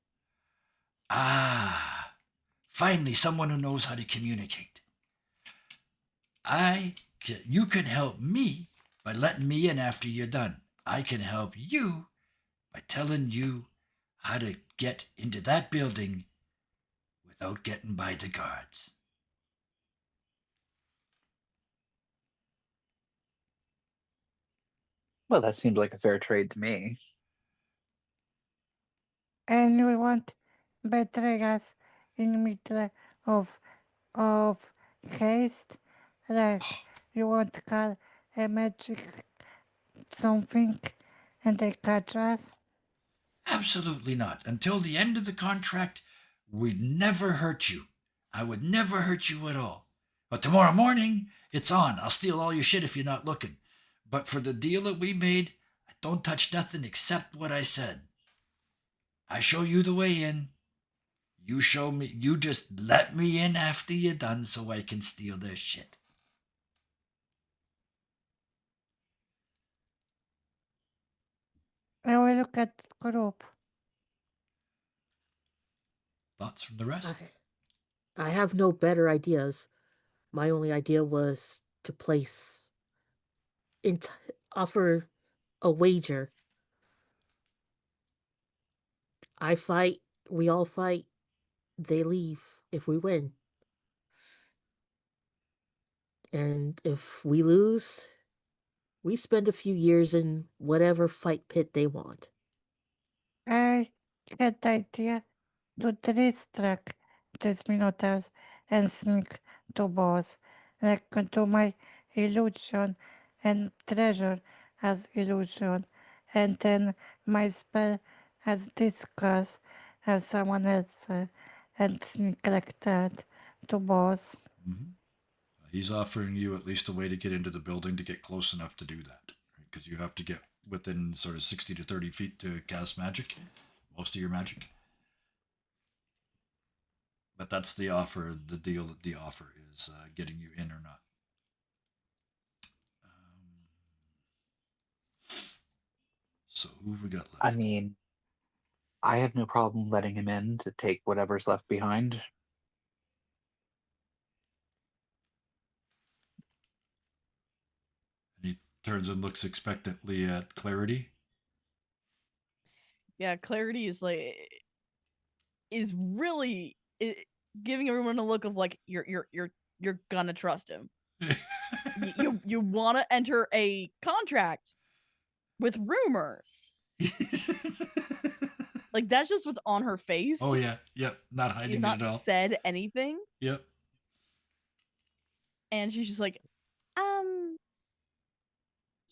Ah, finally, someone who knows how to communicate. You can help me by letting me in after you're done. I can help you by telling you how to get into that building without getting by the guards. Well, that seems like a fair trade to me. And you won't betray us in middle of haste, like you won't call a magic something and they catch us. Absolutely not. Until the end of the contract, we'd never hurt you. I would never hurt you at all. But tomorrow morning, it's on. I'll steal all your shit if you're not looking. But for the deal that we made, I don't touch nothing except what I said. I show you the way in. You show me, you just let me in after you're done so I can steal their shit. I will look at the group. Thoughts from the rest? I have no better ideas. My only idea was to place offer a wager. I fight, we all fight, they leave if we win. And if we lose, we spend a few years in whatever fight pit they want. I get the idea to distract these minotaurs and sneak to boss, like to my illusion and treasure as illusion, and then my spell as discuss as someone else and sneak like that to boss. Mm-hmm. He's offering you at least a way to get into the building to get close enough to do that. Because you have to get within sort of 60 to 30 feet to cast magic, most of your magic. But that's the offer, the deal that the offer is getting you in or not. So who have we got left? I mean, I have no problem letting him in to take whatever's left behind. And he turns and looks expectantly at Clarity. Yeah, Clarity is really giving everyone a look of like you're gonna trust him. You want to enter a contract with rumors. Like that's just what's on her face. Oh yeah, yep, not hiding She's it not at all. said anything, Yep. and she's just like,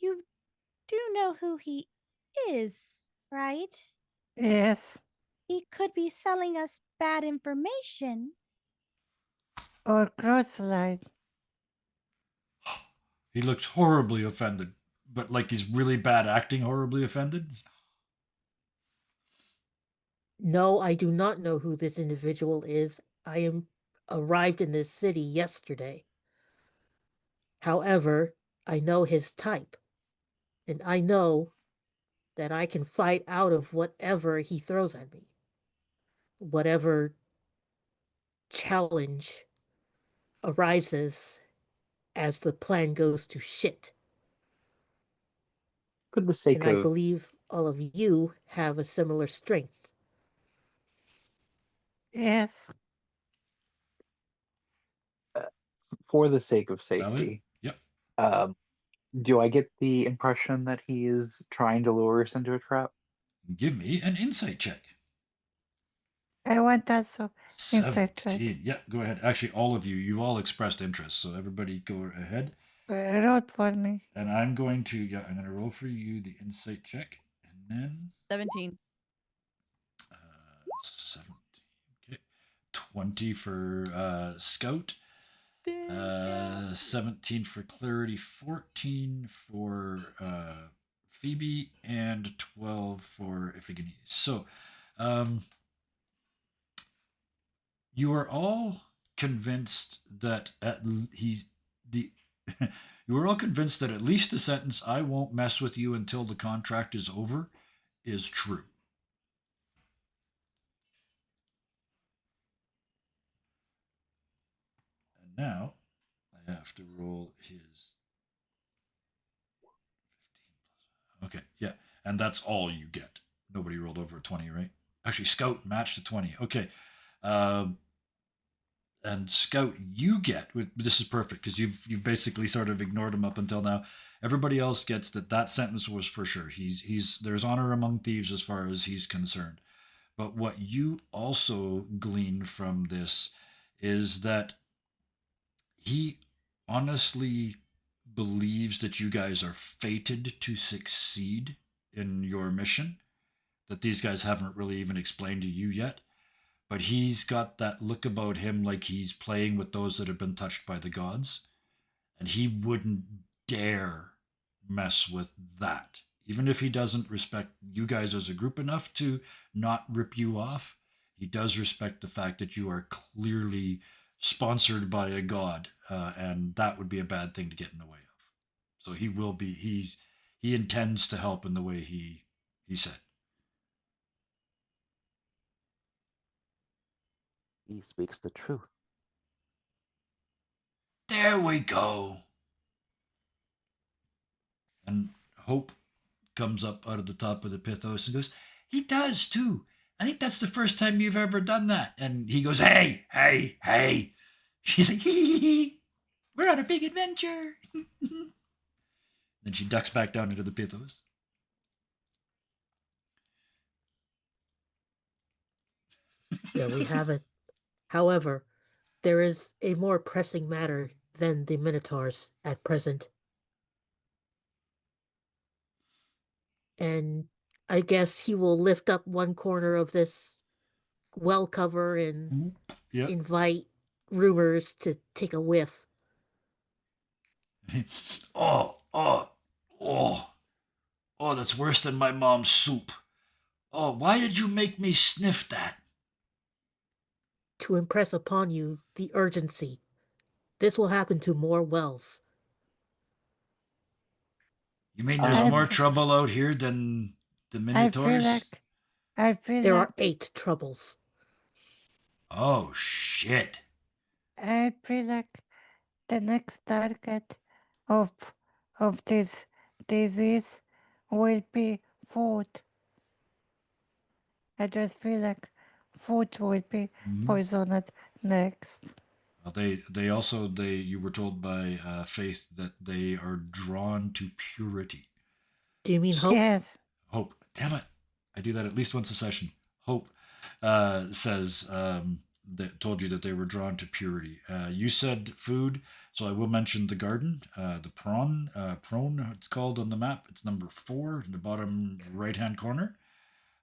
You do know who he is, right? Yes, He could be selling us bad information. or crosslight. He looks horribly offended, but like he's really bad acting horribly offended. No, I do not know who this individual is. I am arrived in this city yesterday. However, I know his type, and I know that I can fight out of whatever he throws at me. Whatever challenge arises as the plan goes to shit. For the sake And I of believe all of you have a similar strength. Yes, for the sake of Valiant? safety, Yep. um, do I get the impression that he is trying to lure us into a trap? Give me an insight check. I want also insight check. 17. Yeah, go ahead. Actually, all of you, you've all expressed interest, so everybody go ahead. Roll for me. And I'm going to roll for you the insight check, and then 17. 17. Okay, 20 for Scout. 17 for Clarity, 14 for Phoebe, and 12 for Iphigenia. So, you are all convinced that you were all convinced that at least the sentence "I won't mess with you until the contract is over" is true. And now I have to roll his 15 plus. Okay, yeah, and that's all you get. Nobody rolled over a 20, right? Actually, Scout matched a 20. Okay. Um, and Scout, you get this is perfect because you've basically sort of ignored him up until now. Everybody else gets that sentence was for sure. He's there's honor among thieves as far as he's concerned. But what you also glean from this is that he honestly believes that you guys are fated to succeed in your mission. That these guys haven't really even explained to you yet, but he's got that look about him like he's playing with those that have been touched by the gods, and he wouldn't dare mess with that. Even if he doesn't respect you guys as a group enough to not rip you off, he does respect the fact that you are clearly sponsored by a god, and that would be a bad thing to get in the way of. So he will be. He intends to help in the way he said. He speaks the truth. There we go. And Hope comes up out of the top of the pithos and goes, "He does too. I think that's the first time you've ever done that." And he goes, "Hey, hey, hey." She's like, "Hee. We're on a big adventure." Then she ducks back down into the pithos. There we have it. However, there is a more pressing matter than the Minotaurs at present. And I guess he will lift up one corner of this well cover and Yep. invite rumors to take a whiff. Oh, oh, oh. Oh, that's worse than my mom's soup. Oh, why did you make me sniff that? To impress upon you the urgency. This will happen to more wells. You mean there's Um, more trouble out here than the Minotaurs? I feel There like are 8 troubles. Oh, shit. I feel like the next target of of this disease will be food. I just feel like food will be poisoned next. Well, they also you were told by Faith that they are drawn to purity. Do you mean hope? Yes. Hope, damn it, I do that at least once a session. Hope says that told you that they were drawn to purity. You said food, so I will mention the garden, the prone. It's called on the map. It's number 4 in the bottom right hand corner.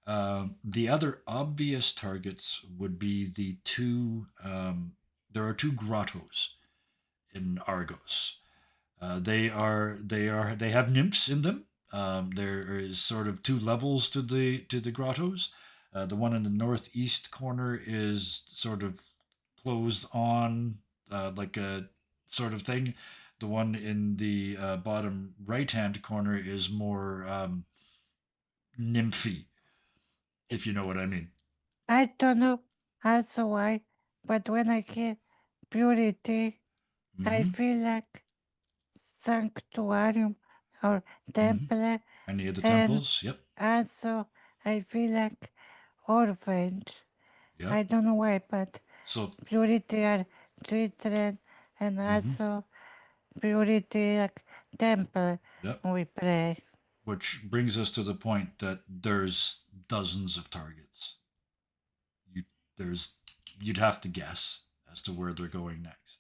The other obvious targets would be the two. There are 2 grottos in Argos. They have nymphs in them. There is sort of 2 levels to the grottos. The one in the northeast corner is sort of closed on, like a sort of thing. The one in the bottom right hand corner is more nymphy, if you know what I mean. I don't know also why, but when I hear purity, I Mhm. feel like sanctuarium or temple, Any of the and temples? Yep. also I feel like orphanage. Yep. I don't know why, but So purity are children, and also purity like temple. yep. We pray. Which brings us to the point that there's dozens of targets. You'd have to guess as to where they're going next.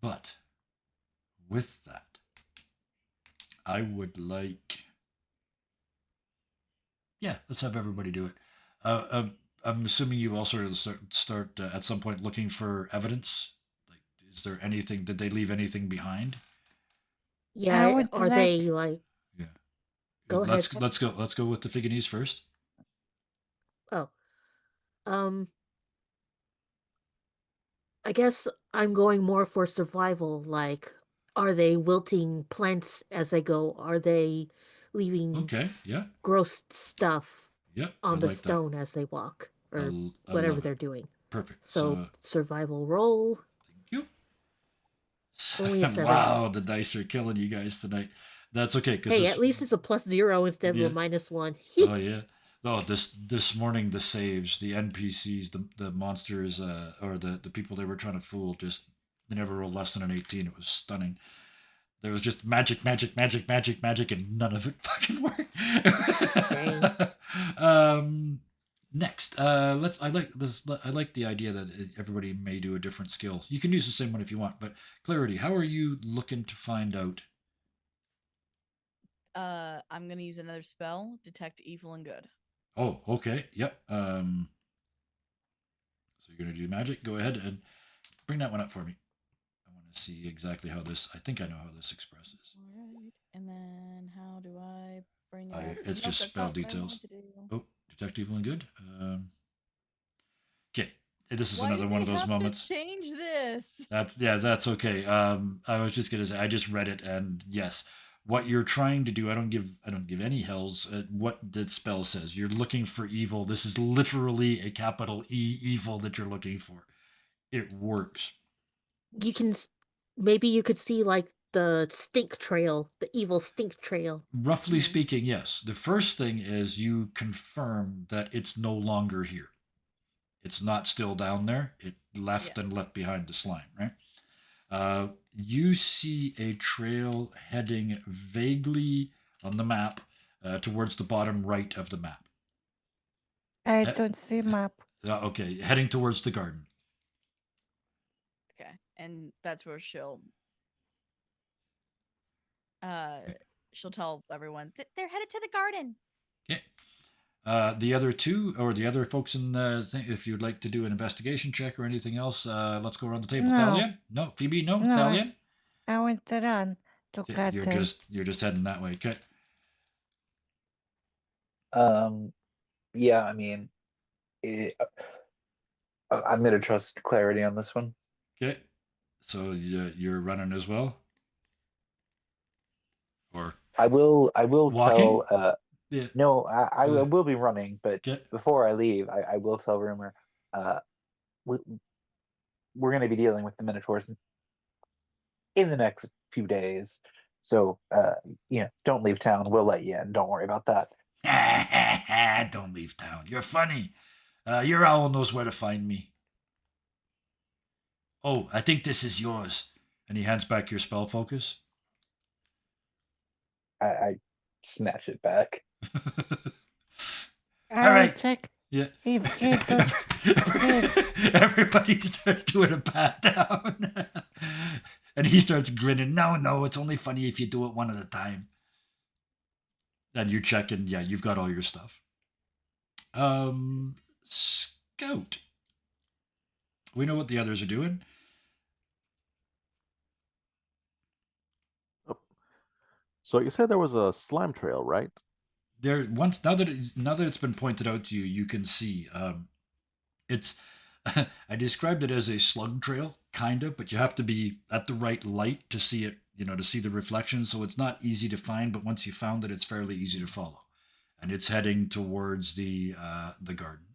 But with that, I would like, yeah, let's have everybody do it. I'm assuming you all sort of start at some point looking for evidence. Like, is there anything? Did they leave anything behind? Yeah, would are they like Yeah. Go let's ahead. let's go. Let's go with the Figanese first. oh. I guess I'm going more for survival. Like, are they wilting plants as they go? Are they leaving Okay, yeah, gross stuff yeah, I on the like that. stone as they walk, or I whatever love it. they're doing? Perfect. So So, survival roll, thank you. only a 7. Wow, the dice are killing you guys tonight. That's okay, because Hey, this, at least it's a +0 instead of yeah, a -1. oh yeah. Oh, this morning the saves, the NPCs, the monsters, or the people they were trying to fool, just they never rolled less than an 18. It was stunning. There was just magic, magic, magic, magic, magic, and none of it fucking Dang. worked. Next, let's. I like this. I like the idea that everybody may do a different skill. You can use the same one if you want, but clarity. How are you looking to find out? I'm gonna use another spell, detect evil and good. Oh, okay. Yep. So you're gonna do magic. Go ahead and bring that one up for me. I want to see exactly how this. I think I know how this expresses. All right, and then how do I bring it up? It's Nope, just that's spell not what I details. wanted to do. Oh, detect evil and good. Okay. This is Why another did one they of those have moments. to change this? That's okay. I was just gonna say I just read it, and yes, what you're trying to do, I don't give any hells at what the spell says. You're looking for evil. This is literally a capital E evil that you're looking for. It works. You can maybe you could see like the stink trail, the evil stink trail. Roughly speaking, yes. The first thing is you confirm that it's no longer here. It's not still down there. It left and left behind the slime, right? You see a trail heading vaguely on the map towards the bottom right of the map. I Uh, don't see map. Okay, heading towards the garden. Okay, and that's where uh she'll tell everyone they're headed to the garden. Okay. The other two, or the other folks in the thing, if you'd like to do an investigation check or anything else, let's go around the table. No. Thalian? No. Phoebe? No. No, Thalian? I want to run to Okay, garden. you're just heading that way. Okay. Yeah, I mean, I'm gonna trust clarity on this one. Okay. So you're running as well, or I will walking? tell Yeah. no, I will be running, but Okay. before I leave, I will tell Rumor, uh we, we're gonna be dealing with the Minotaurs in the next few days. So don't leave town. We'll let you in. Don't worry about that. Don't leave town. You're funny. Your owl knows where to find me. Oh, I think this is yours. And he hands back your spell focus. I snatch it back. I All will right. check Yeah. if Jacob stayed. Everybody starts doing a pat down. And he starts grinning. No, it's only funny if you do it one at a time. And you check, and yeah, you've got all your stuff. Scout. We know what the others are doing. So you said there was a slime trail, right? There once now that it's been pointed out to you, you can see it's. I described it as a slug trail, kind of, but you have to be at the right light to see it. To see the reflection. So it's not easy to find, but once you found it, it's fairly easy to follow, and it's heading towards the garden,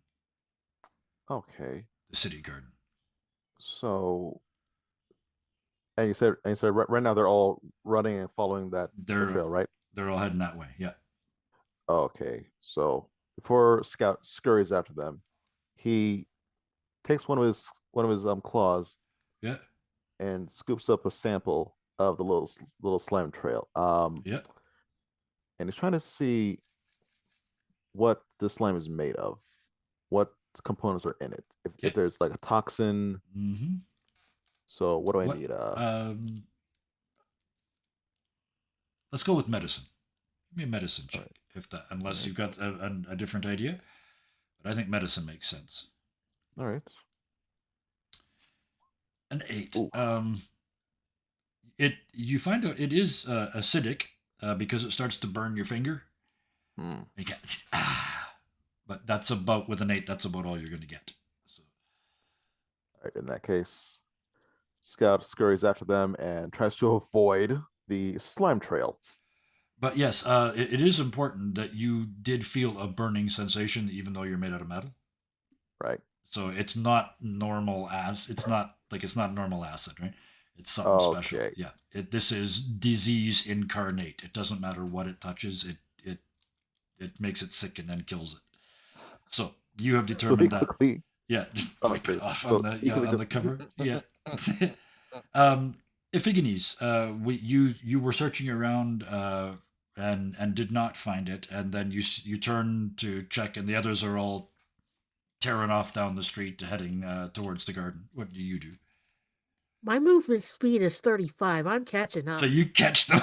Okay. the city garden. So, and you said right now they're all running and following the trail, right? They're all heading that way. Yeah. Okay. So before Scout scurries after them, he takes one of his claws Yeah. and scoops up a sample of the little slime trail. Yeah. And he's trying to see what the slime is made of, what components are in it. If there's like a toxin. Mm-hmm. So what do I need? Let's go with medicine. Give me a medicine check, right. if that, unless you've got a different idea. But I think medicine makes sense. All right. An 8. Ooh. You find out it is acidic because it starts to burn your finger. Hmm. You get, but that's about, with an 8, that's about all you're going to get. So. All right. In that case, Scout scurries after them and tries to avoid the slime trail. But yes, it is important that you did feel a burning sensation, even though you're made out of metal. Right. So it's not normal it's not normal acid, right? It's something special. Okay. Yeah. This is disease incarnate. It doesn't matter what it touches. It makes it sick and then kills it. So you have So he determined that. quickly. Yeah, just Oh, wipe it okay. off So on the he quickly on the just- cover. Yeah. Iphigenes, you were searching around and did not find it, and then you turn to check, and the others are all tearing off down the street, heading towards the garden. What do you do? My movement speed is 35. I'm catching up. So you catch them.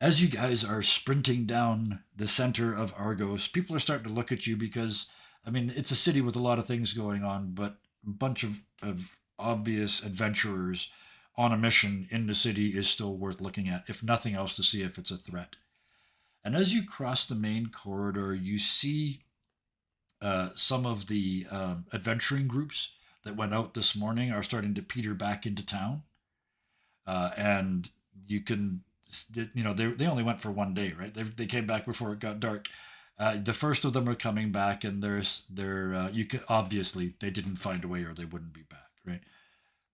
As you guys are sprinting down the center of Argos, people are starting to look at you because, I mean, it's a city with a lot of things going on, but a bunch of obvious adventurers on a mission in the city is still worth looking at, if nothing else, to see if it's a threat. And as you cross the main corridor, you see some of the adventuring groups that went out this morning are starting to peter back into town. And you can, they only went for one day, right? They came back before it got dark. The first of them are coming back, and you can obviously they didn't find a way, or they wouldn't be back, right?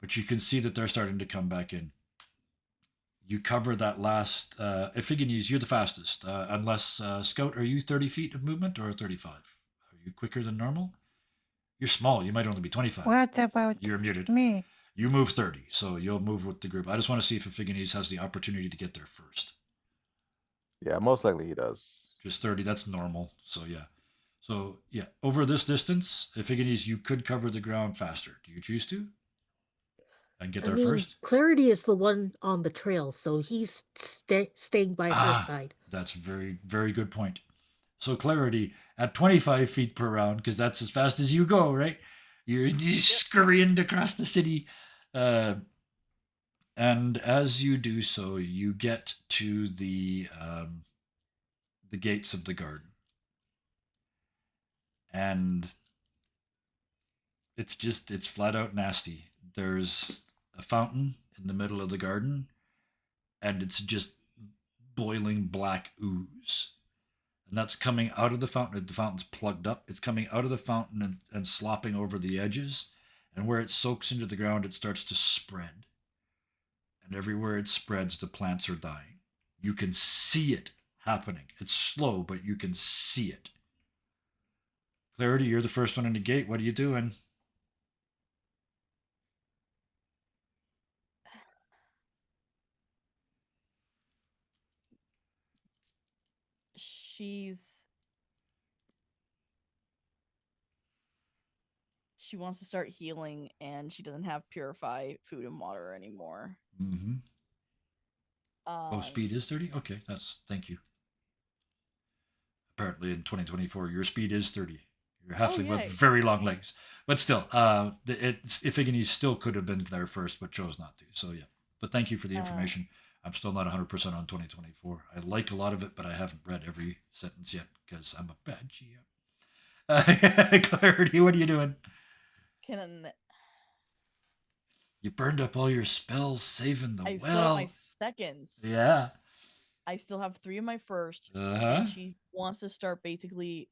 But you can see that they're starting to come back in. You cover that last. Iphigenes, you're the fastest, unless Scout. Are you 30 feet of movement or 35? Are you quicker than normal? You're small. You might only be 25. What about You're muted. me? You move 30, so you'll move with the group. I just want to see if Iphigenes has the opportunity to get there first. Yeah, most likely he does. Just 30, that's normal. So yeah. So yeah, over this distance, Iphigenes, you could cover the ground faster. Do you choose to? And get there first? Clarity is the one on the trail, so he's staying by her side. That's very, very good point. So Clarity, at 25 feet per round, because that's as fast as you go, right? You're scurrying across the city. And as you do so, you get to the gates of the garden. And it's flat out nasty. There's a fountain in the middle of the garden, and it's just boiling black ooze. And that's coming out of the fountain. The fountain's plugged up. It's coming out of the fountain and slopping over the edges. And where it soaks into the ground, it starts to spread. And everywhere it spreads, the plants are dying. You can see it happening. It's slow, but you can see it. Clarity, you're the first one in the gate. What are you doing? She wants to start healing, and she doesn't have purify food and water anymore. Mm-hmm. Speed is 30? Okay, thank you. Apparently in 2024, your speed is 30. You're halfling with very long legs. But still, Iphigenes still could have been there first, but chose not to. So yeah. But thank you for the information. I'm still not 100% on 2024. I like a lot of it, but I haven't read every sentence yet because I'm a bad GM. Clarity, what are you doing? You burned up all your spells saving the I well. still have my seconds. Yeah. I still have 3 of my first. Uh-huh. And she wants to start basically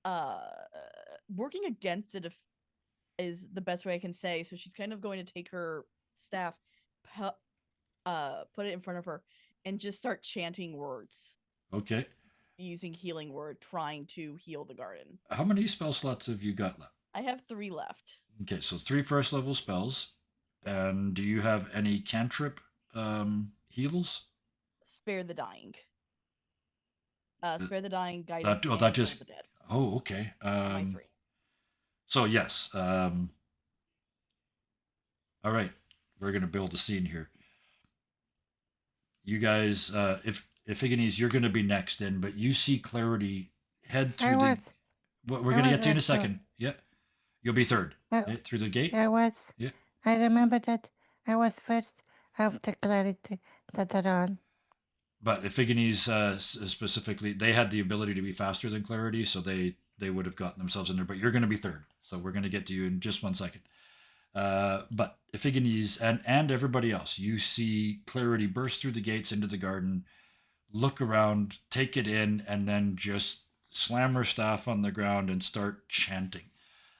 working against it is the best way I can say. So she's kind of going to take her staff, put it in front of her, and just start chanting words. Okay. Using healing word, trying to heal the garden. How many spell slots have you got left? I have 3 left. Okay, so 3 first level spells. And do you have any cantrip heals? Spare the dying. Spare the dying, guidance. That just. The dead. Oh, okay. My 3. So yes. All right, we're gonna build a scene here. You guys, if Iphigenes, you're gonna be next in, but you see Clarity head through we're gonna get to you in a second. Yeah, you'll be third through the gate. Yeah. I remember that I was first after Clarity that run. But Iphigenes specifically, they had the ability to be faster than Clarity, so they they would have gotten themselves in there. But you're going to be third, so we're going to get to you in just 1 second. But Iphigenes and everybody else, you see Clarity burst through the gates into the garden, look around, take it in, and then just slam her staff on the ground and start chanting.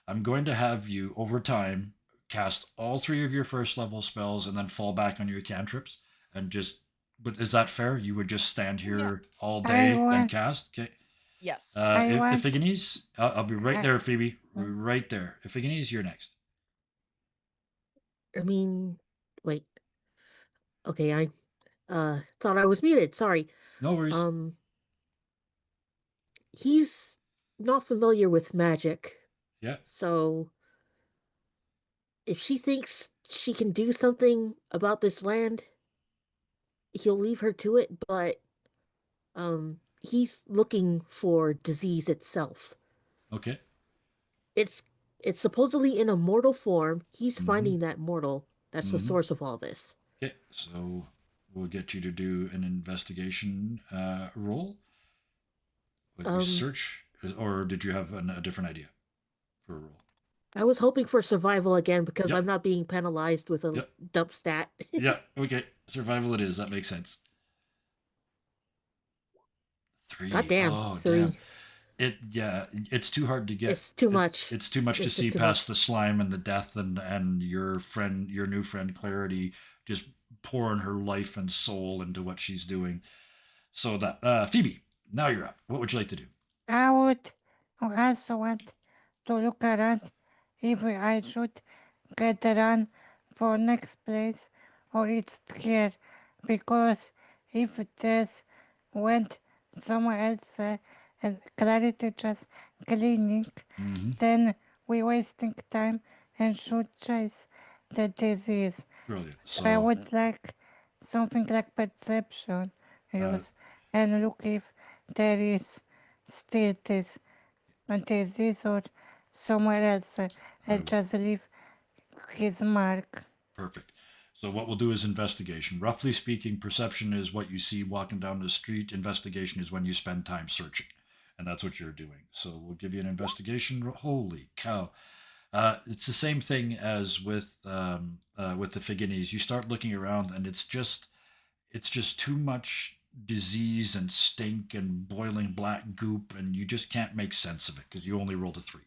I'm going to have you, over time, cast all 3 of your first level spells and then fall back on your cantrips. And just, but is that fair? You would just stand here all day and want- cast? Okay. Yes. I want- Iphigenes, I'll be right I- there, Phoebe. Right there. Iphigenes, you're next. I mean, wait. Okay, I thought I was muted. Sorry. No worries. He's not familiar with magic. Yeah. So if she thinks she can do something about this land, he'll leave her to it, but he's looking for disease itself. Okay. It's supposedly in a mortal form. He's Mhm. finding that mortal. That's the Mhm. source of all this. Okay, so we'll get you to do an investigation roll. Would you search, or did you have a different idea for a roll? I was hoping for survival again because Yep. I'm not being penalized with a Yep. dump stat. Yeah, okay. Survival it is. That makes sense. 3. God damn. Oh, 3. damn. It's too hard to get. It's too much. It's too much to It's see just too past much. the slime and the death and your new friend Clarity just pouring her life and soul into what she's doing. So that Phoebe, now you're up. What would you like to do? I would also want to look around if I should get around for next place or it's here, because if this went somewhere else and Clarity just cleaning, Mm-hmm. then we wasting time and should chase the disease. Brilliant. So I would like something like perception use and look if there is still this disease or somewhere else and just leave his mark. Perfect. So what we'll do is investigation. Roughly speaking, perception is what you see walking down the street. Investigation is when you spend time searching, and that's what you're doing. So we'll give you an investigation. Holy cow! It's the same thing as with the Iphigenes. You start looking around, and it's just too much disease and stink and boiling black goop, and you just can't make sense of it because you only rolled a 3.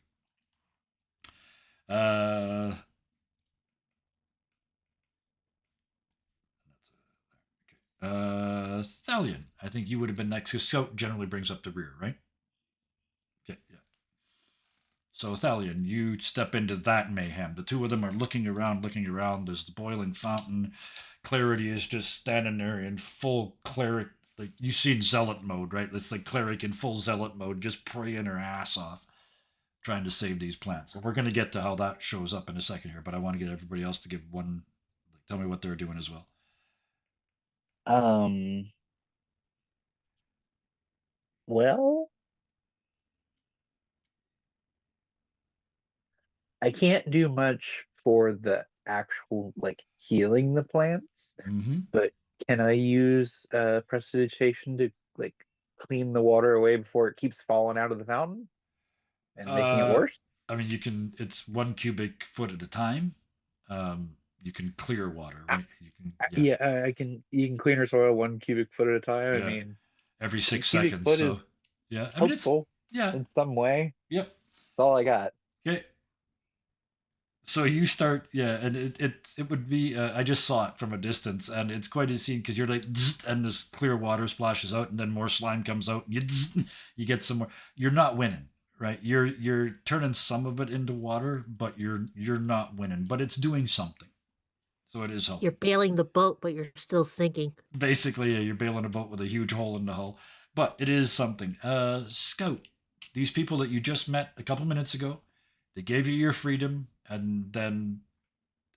Thalion, I think you would have been next because Scout generally brings up the rear, right? Okay, yeah. So Thalion, you step into that mayhem. The 2 of them are looking around. There's the boiling fountain. Clarity is just standing there in full cleric. Like you've seen zealot mode, right? It's like cleric in full zealot mode, just praying her ass off, trying to save these plants. And we're going to get to how that shows up in a second here, but I want to get everybody else to give one. Tell me what they're doing as well. Well, I can't do much for the actual like healing the plants, Mm-hmm. but can I use prestidigitation to like clean the water away before it keeps falling out of the fountain and making it worse? I mean, you can. It's 1 cubic foot at a time. You can clear water, right? You can. Yeah, I can. You can clean her soil 1 cubic foot at a time. Yeah. I mean, Every 6 cubic seconds. foot So is yeah, I mean it's helpful yeah. in some way. Yep. That's all I got. Okay. So you start, yeah, and it would be. I just saw it from a distance, and it's quite a scene because you're like, zzz, and this clear water splashes out, and then more slime comes out, and you get some more. You're not winning, right? You're turning some of it into water, but you're not winning. But it's doing something, so it is helping. You're bailing the boat, but you're still sinking. Basically, yeah, you're bailing a boat with a huge hole in the hull, but it is something. Scout, these people that you just met a couple minutes ago, they gave you your freedom, and then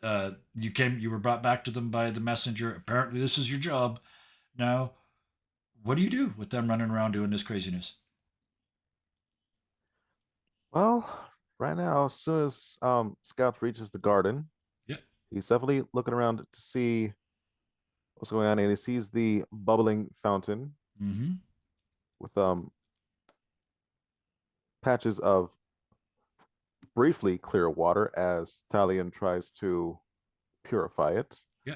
you were brought back to them by the messenger. Apparently, this is your job. Now, what do you do with them running around doing this craziness? Well, right now, as soon as Scout reaches the garden, Yeah. he's definitely looking around to see what's going on, and he sees the bubbling fountain Mm-hmm. with patches of briefly clear water as Talion tries to purify it. Yeah.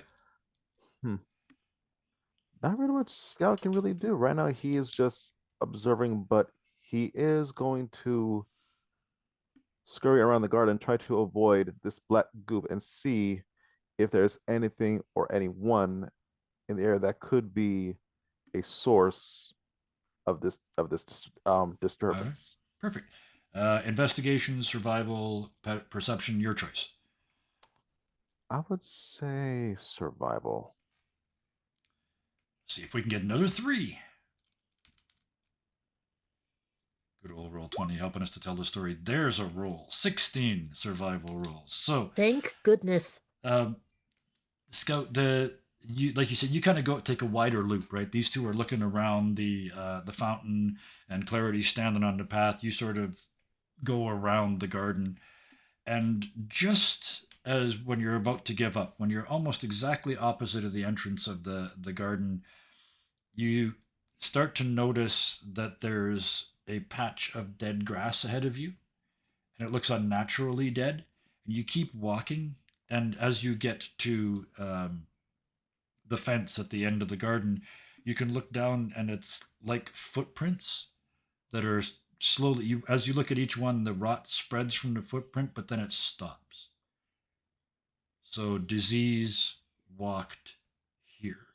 Not really much Scout can really do. Right now, he is just observing, but he is going to scurry around the garden, try to avoid this black goop, and see if there's anything or anyone in the area that could be a source of this disturbance. Perfect. Investigation, survival, perception, your choice. I would say survival. See if we can get another 3. Good old roll 20 helping us to tell the story. There's a roll. 16 survival rolls. So Thank goodness. Scout, you like you said, you kind of take a wider loop, right? These two are looking around the fountain, and Clarity standing on the path. You sort of go around the garden, and just as when you're about to give up, when you're almost exactly opposite of the entrance of the garden, you start to notice that there's a patch of dead grass ahead of you, and it looks unnaturally dead. And you keep walking, and as you get to the fence at the end of the garden, you can look down, and it's like footprints that are slowly. As you look at each one, the rot spreads from the footprint, but then it stops. So disease walked here.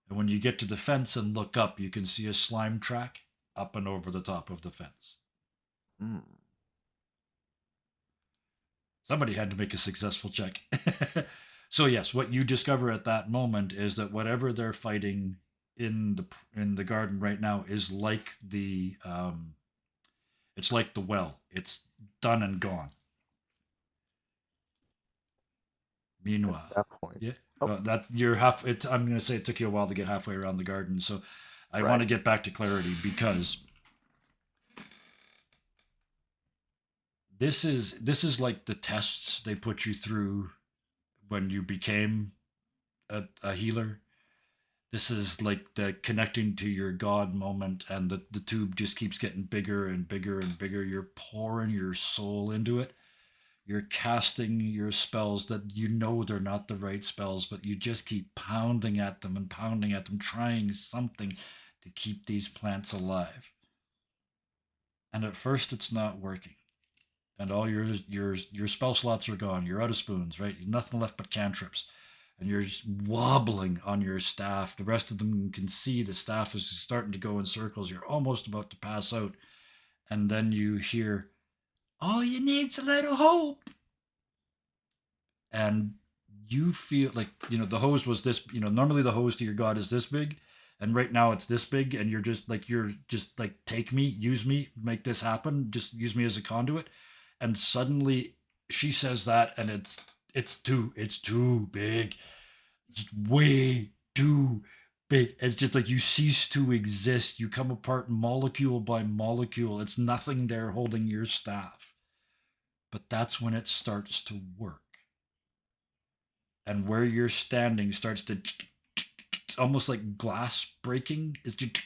And when you get to the fence and look up, you can see a slime track up and over the top of the fence. Somebody had to make a successful check. So yes, what you discover at that moment is that whatever they're fighting in the garden right now is like it's like the well. It's done and gone. Meanwhile, at that point, yeah, oh. that you're half. I'm going to say it took you a while to get halfway around the garden, so I Right. want to get back to Clarity because this is like the tests they put you through when you became a healer. This is like the connecting to your god moment, and the tube just keeps getting bigger and bigger and bigger. You're pouring your soul into it. You're casting your spells that you know they're not the right spells, but you just keep pounding at them, trying something to keep these plants alive. And at first it's not working. And all your spell slots are gone. You're out of spoons, right? You've nothing left but cantrips. And you're just wobbling on your staff. The rest of them can see the staff is starting to go in circles. You're almost about to pass out. And then you hear, all you need's a little hope. And you feel like, the hose was this, normally the hose to your god is this big. And right now it's this big. And you're just like, take me, use me, make this happen. Just use me as a conduit. And suddenly she says that, and it's too big. It's way too big. It's just like you cease to exist. You come apart molecule by molecule. It's nothing there holding your staff. But that's when it starts to work. And where you're standing starts to, it's almost like glass breaking. It's just,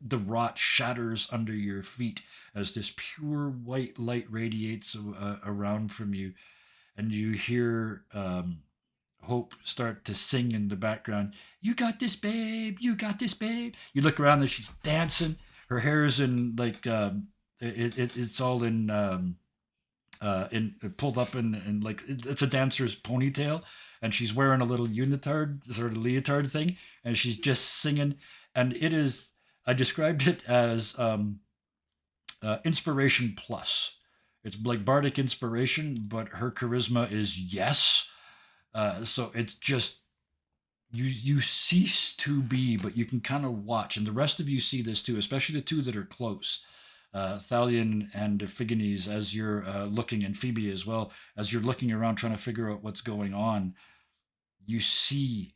the rot shatters under your feet as this pure white light radiates around from you. And you hear Hope start to sing in the background. You got this, babe. You got this, babe. You look around and she's dancing. Her hair is in like it's all in pulled up in like it's a dancer's ponytail, and she's wearing a little unitard sort of leotard thing, and she's just singing. And it is, I described it as inspiration plus. It's like bardic inspiration, but her charisma is yes. So it's just you cease to be, but you can kind of watch, and the rest of you see this too, especially the two that are close, Thalion and Iphigenes, as you're looking, and Phoebe as well, as you're looking around trying to figure out what's going on. You see,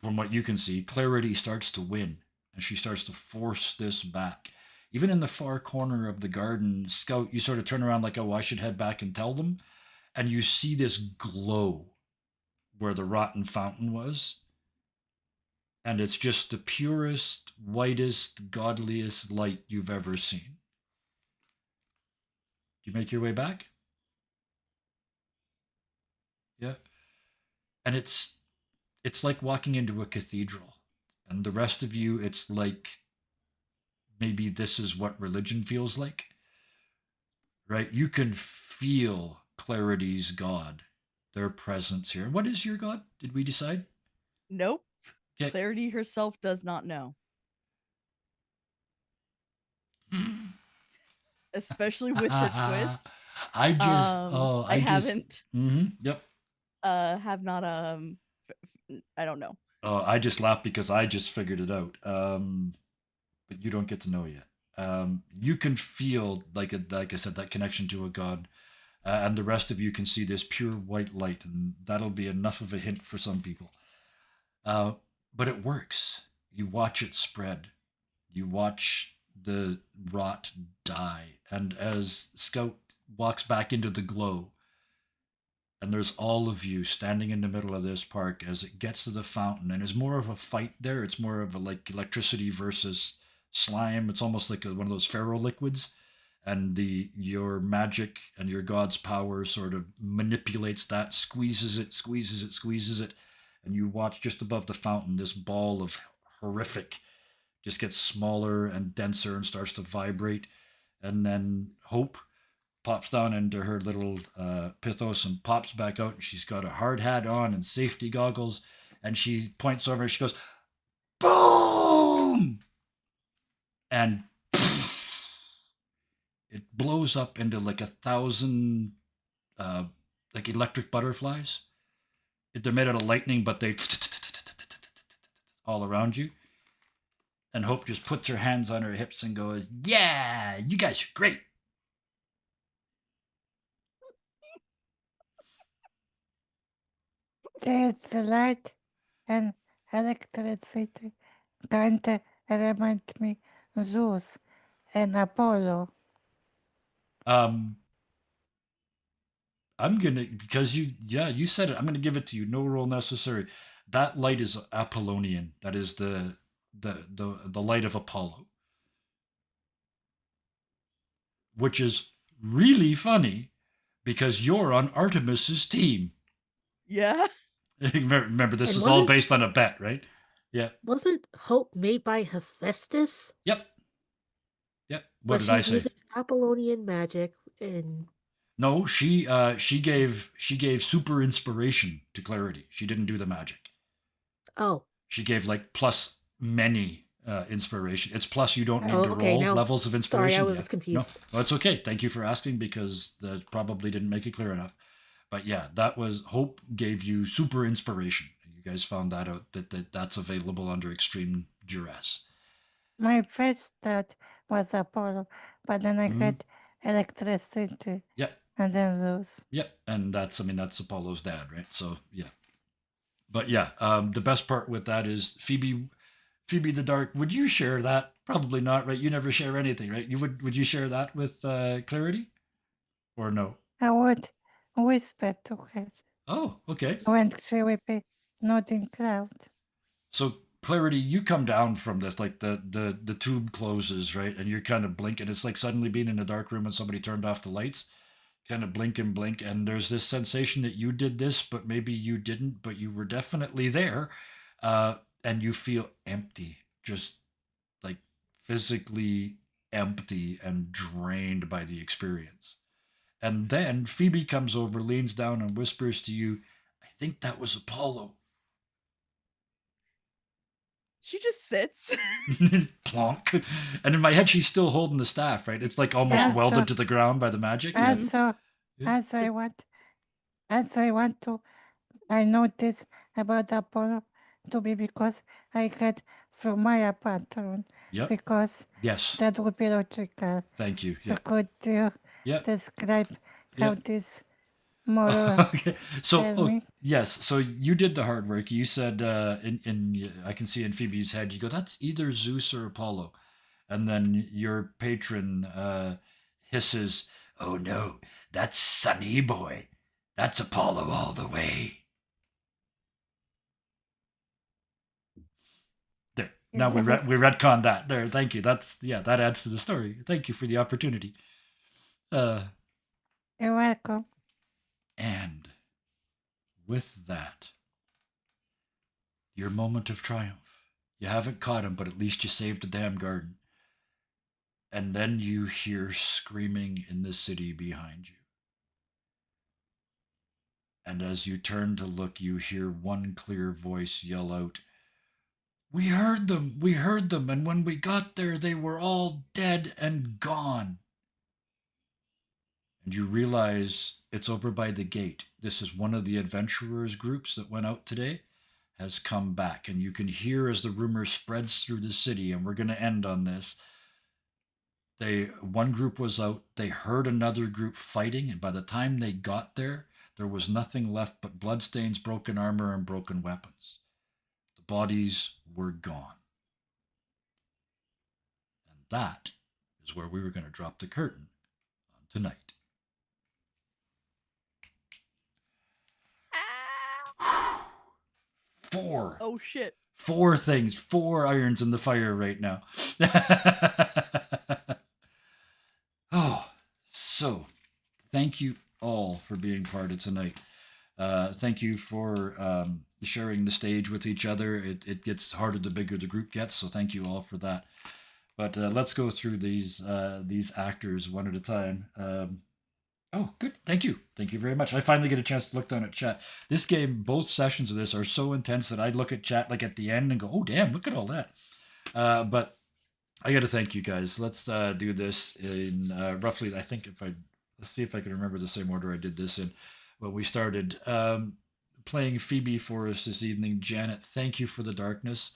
from what you can see, Clarity starts to win, and she starts to force this back. Even in the far corner of the garden, Scout, you sort of turn around like, oh, I should head back and tell them. And you see this glow where the rotten fountain was. And it's just the purest, whitest, godliest light you've ever seen. you make your way back? Yeah. And it's like walking into a cathedral. And the rest of you, it's like maybe this is what religion feels like. Right? You can feel Clarity's God, their presence here. What is your God? Did we decide? Nope. Okay. Clarity herself does not know. Especially with her twist. I just I haven't Yep. have not I don't know. I just laughed because I just figured it out. But you don't get to know yet. You can feel like I said, that connection to a god, and the rest of you can see this pure white light, and that'll be enough of a hint for some people. But it works. You watch it spread. You watch the rot die, and as Scout walks back into the glow, and there's all of you standing in the middle of this park as it gets to the fountain, and it's more of a fight there. It's more of a like electricity versus slime. It's almost like one of those ferro liquids, and your magic and your god's power sort of manipulates that, squeezes it, and you watch just above the fountain this ball of horrific just gets smaller and denser and starts to vibrate, and then Hope pops down into her little pithos and pops back out, and she's got a hard hat on and safety goggles, and she points over and she goes, boom, and it blows up into like 1,000 like electric butterflies. They're made out of lightning, but they all around you. And Hope just puts her hands on her hips and goes, yeah, you guys are great. There's light and electricity. Kinda remind me Zeus and Apollo. I'm gonna, because you said it, I'm gonna give it to you. No role necessary. That light is Apollonian. That is the light of Apollo, which is really funny because you're on Artemis's team. Yeah. Remember, this And is all wasn't- based on a bet, right? Yeah. Wasn't Hope made by Hephaestus? Yep. What But did I she's say? using Apollonian magic, and No, she gave super inspiration to Clarity. She didn't do the magic. oh, She gave like plus many inspiration. It's plus you don't need Oh, to okay, roll now- levels of sorry, inspiration. I was Yeah. confused. No, it's okay. Thank you for asking, because that probably didn't make it clear enough. But yeah, that was Hope gave you super inspiration. You guys found that out, that's available under extreme duress. My first thought was Apollo, but then I Mhm. got electricity Yep. and then Zeus. Yep. And that's Apollo's dad, right? So yeah. But yeah, the best part with that is Phoebe the Dark. Would you share that? Probably not, right? You never share anything, right? Would you share that with Clarity, or no? I would whisper to her Oh, okay. when she would be nodding crowd. So Clarity, you come down from this, like the tube closes, right? And you're kind of blinking. It's like suddenly being in a dark room and somebody turned off the lights. Kind of blink and blink, and there's this sensation that you did this, but maybe you didn't, but you were definitely there, and you feel empty, just like physically empty and drained by the experience. And then Phoebe comes over, leans down, and whispers to you, I think that was Apollo. She just sits. Plonk. And in my head, she's still holding the staff, right? It's like almost Yeah, welded so- to the ground by the magic. Yeah. Also, Yeah. I know this about Apollo to be because I got from my patron, Yep. because Yes. that would be logical. Thank you. So Yeah. could you Yeah. describe how Yeah. this more Okay. So, tell me? yes. So you did the hard work. You said, I can see in Phoebe's head, you go, that's either Zeus or Apollo. And then your patron hisses, oh no, that's Sunny Boy. That's Apollo all the way. There. Now we retconned that. There. Thank you. That adds to the story. Thank you for the opportunity. You're welcome. And with that, your moment of triumph. You haven't caught him, but at least you saved the damn garden. And then you hear screaming in the city behind you. And as you turn to look, you hear one clear voice yell out, "We heard them! We heard them! And when we got there, they were all dead and gone." And you realize it's over by the gate. This is one of the adventurers groups that went out today, has come back. And you can hear as the rumor spreads through the city, and we're going to end on this. One group was out, they heard another group fighting, and by the time they got there was nothing left but bloodstains, broken armor, and broken weapons. The bodies were gone. And that is where we were going to drop the curtain on tonight. Four. Oh shit. Four things, 4 irons in the fire right now. Oh, so thank you all for being part of tonight. Thank you for sharing the stage with each other. It gets harder the bigger the group gets, so thank you all for that. But let's go through these actors one at a time. Oh, good. Thank you. Thank you very much. I finally get a chance to look down at chat. This game, both sessions of this are so intense that I'd look at chat like at the end and go, "Oh, damn, look at all that." But I got to thank you guys. Let's do this in roughly, I think let's see if I can remember the same order I did this in when we started. Playing Phoebe for us this evening. Janet, thank you for the darkness.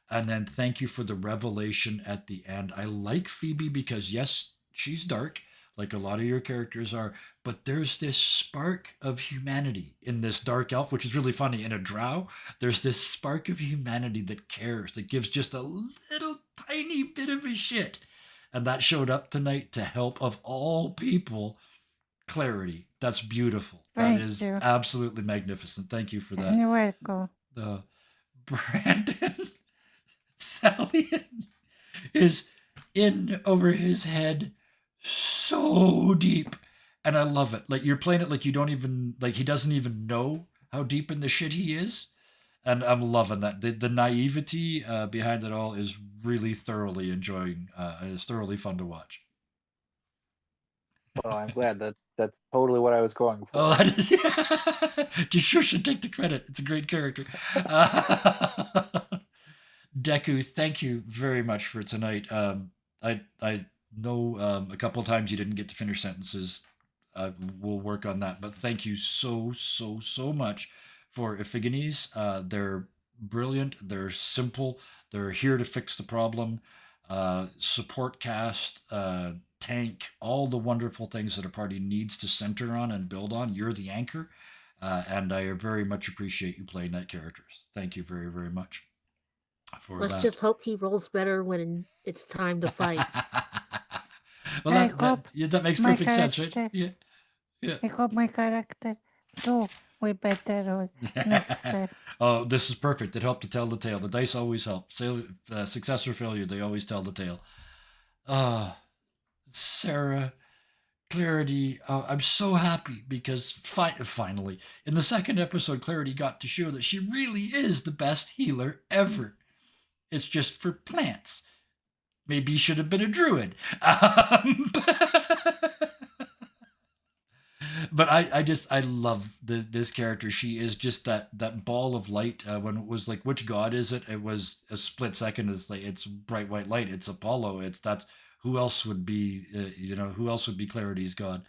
And then thank you for the revelation at the end. I like Phoebe because, yes, she's dark, like a lot of your characters are, but there's this spark of humanity in this dark elf, which is really funny. In a drow, there's this spark of humanity that cares, that gives just a little tiny bit of a shit. And that showed up tonight to help, of all people, Clarity. That's beautiful. Thank that is you. absolutely magnificent. Thank you for that. You're welcome. Brandon Thalion is in over his head so deep, and I love it. Like, you're playing it like you don't even, like, he doesn't even know how deep in the shit he is, and I'm loving that. The naivety behind it all is really thoroughly enjoying. It's thoroughly fun to watch. Well, I'm glad that's totally what I was going for. Oh, that is, just shush and take the credit. It's a great character. Deku, thank you very much for tonight. I know a couple times you didn't get to finish sentences. We'll work on that, but thank you so much for Ephigenes. They're brilliant. They're simple. They're here to fix the problem. Support cast, tank, all the wonderful things that a party needs to center on and build on. You're the anchor, and I very much appreciate you playing that character. Thank you very, very much for Let's that. just hope he rolls better when it's time to fight. Well, I that hope makes my perfect sense, right? character- Yeah. I hope my character too will better roll next time. Oh, this is perfect. It helped to tell the tale. The dice always help. Success or failure, they always tell the tale. Sarah, Clarity, I'm so happy because finally, in the second episode, Clarity got to show that she really is the best healer ever. It's just for plants. Maybe you should have been a druid. But I love this character. She is just that ball of light. When it was like, which god is it? It was a split second. It's like, it's bright white light. It's Apollo. That's who else would be? Who else would be Clarity's god?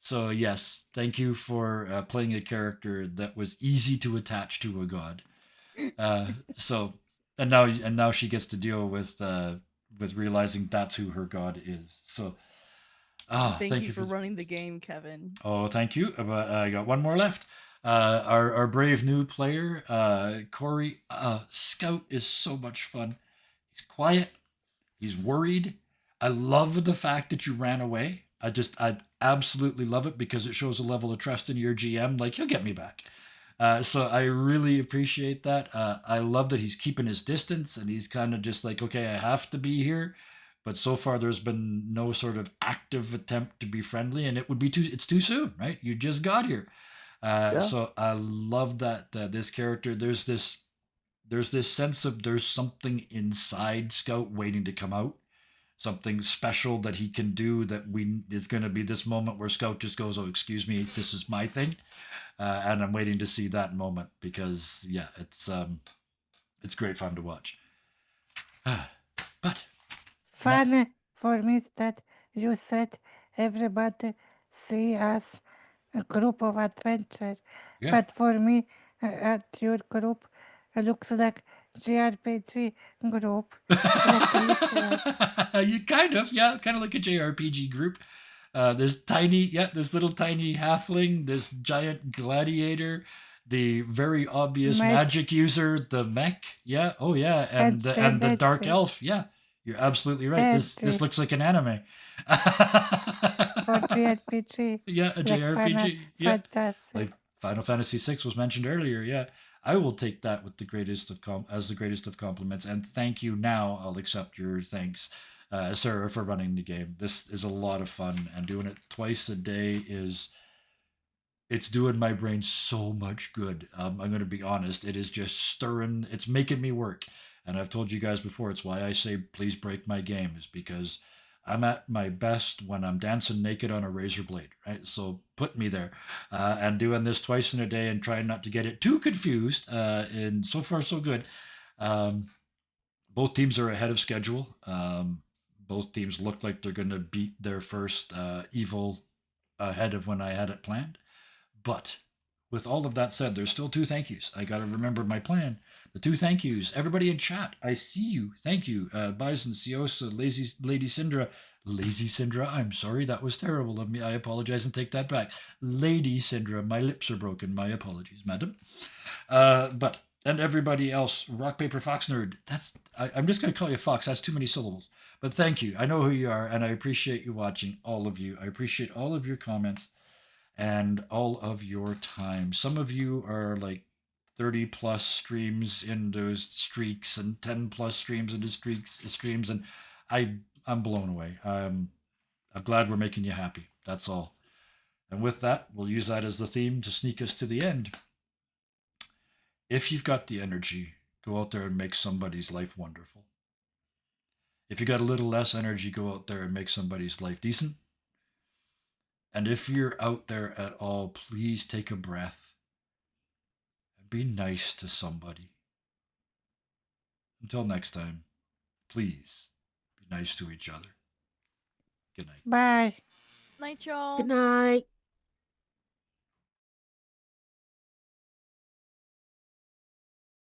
So yes, thank you for playing a character that was easy to attach to a god. And now she gets to deal with realizing that's who her god is. So. Oh, Thank you for running the game, Kevin. Oh, thank you. I got one more left. Our brave new player, Corey. Scout is so much fun. He's quiet. He's worried. I love the fact that you ran away. I absolutely love it because it shows a level of trust in your GM. Like, he'll get me back. So I really appreciate that. I love that he's keeping his distance and he's kind of just like, okay, I have to be here, but so far there's been no sort of active attempt to be friendly, and it's too soon, right? You just got here. Yeah. So I love that this character, there's this sense of there's something inside Scout waiting to come out, something special that he can do that is going to be this moment where Scout just goes, oh, excuse me, this is my thing. And I'm waiting to see that moment because yeah, it's great fun to watch. But Funny for me is that you said everybody see us a group of adventure, yeah. but for me, at your group, it looks like JRPG group, like literal. You kind of like a JRPG group. There's little tiny halfling, this giant gladiator, the very obvious Mech. magic user, the mech, yeah, oh yeah, and And the dark edgy. elf, yeah. You're absolutely right. This Edgy. looks like an anime. Or JRPG, Yeah, a like JRPG. Final Yeah, Fantasy. like Final Fantasy VI was mentioned earlier. Yeah, I will take that with the greatest of compliments. And thank you. Now I'll accept your thanks, Sarah, for running the game. This is a lot of fun, and doing it twice a day it's doing my brain so much good. I'm going to be honest. It is just stirring. It's making me work. And I've told you guys before, it's why I say please break my game, is because I'm at my best when I'm dancing naked on a razor blade, right? So put me there. And doing this twice in a day and trying not to get it too confused. And so far, so good. Both teams are ahead of schedule. Both teams look like they're going to beat their first evil ahead of when I had it planned. But with all of that said, there's still 2 thank yous. I got to remember my plan. The 2 thank yous. Everybody in chat, I see you. Thank you. Bison, Siosa, Lady Syndra. Lazy Syndra, I'm sorry. That was terrible of me. I apologize and take that back. Lady Syndra, my lips are broken. My apologies, madam. And everybody else, Rock, Paper, Fox Nerd. I'm just going to call you Fox. That's too many syllables. But thank you. I know who you are, and I appreciate you watching, all of you. I appreciate all of your comments and all of your time. Some of you are like 30 plus streams in those streaks and 10 plus streams into streams, and I'm blown away. I'm glad we're making you happy. That's all. And with that, we'll use that as the theme to sneak us to the end. If you've got the energy, go out there and make somebody's life wonderful. If you got a little less energy, go out there and make somebody's life decent. And if you're out there at all, please take a breath and be nice to somebody. Until next time, please be nice to each other. Good night. Bye. Night, y'all. Good night.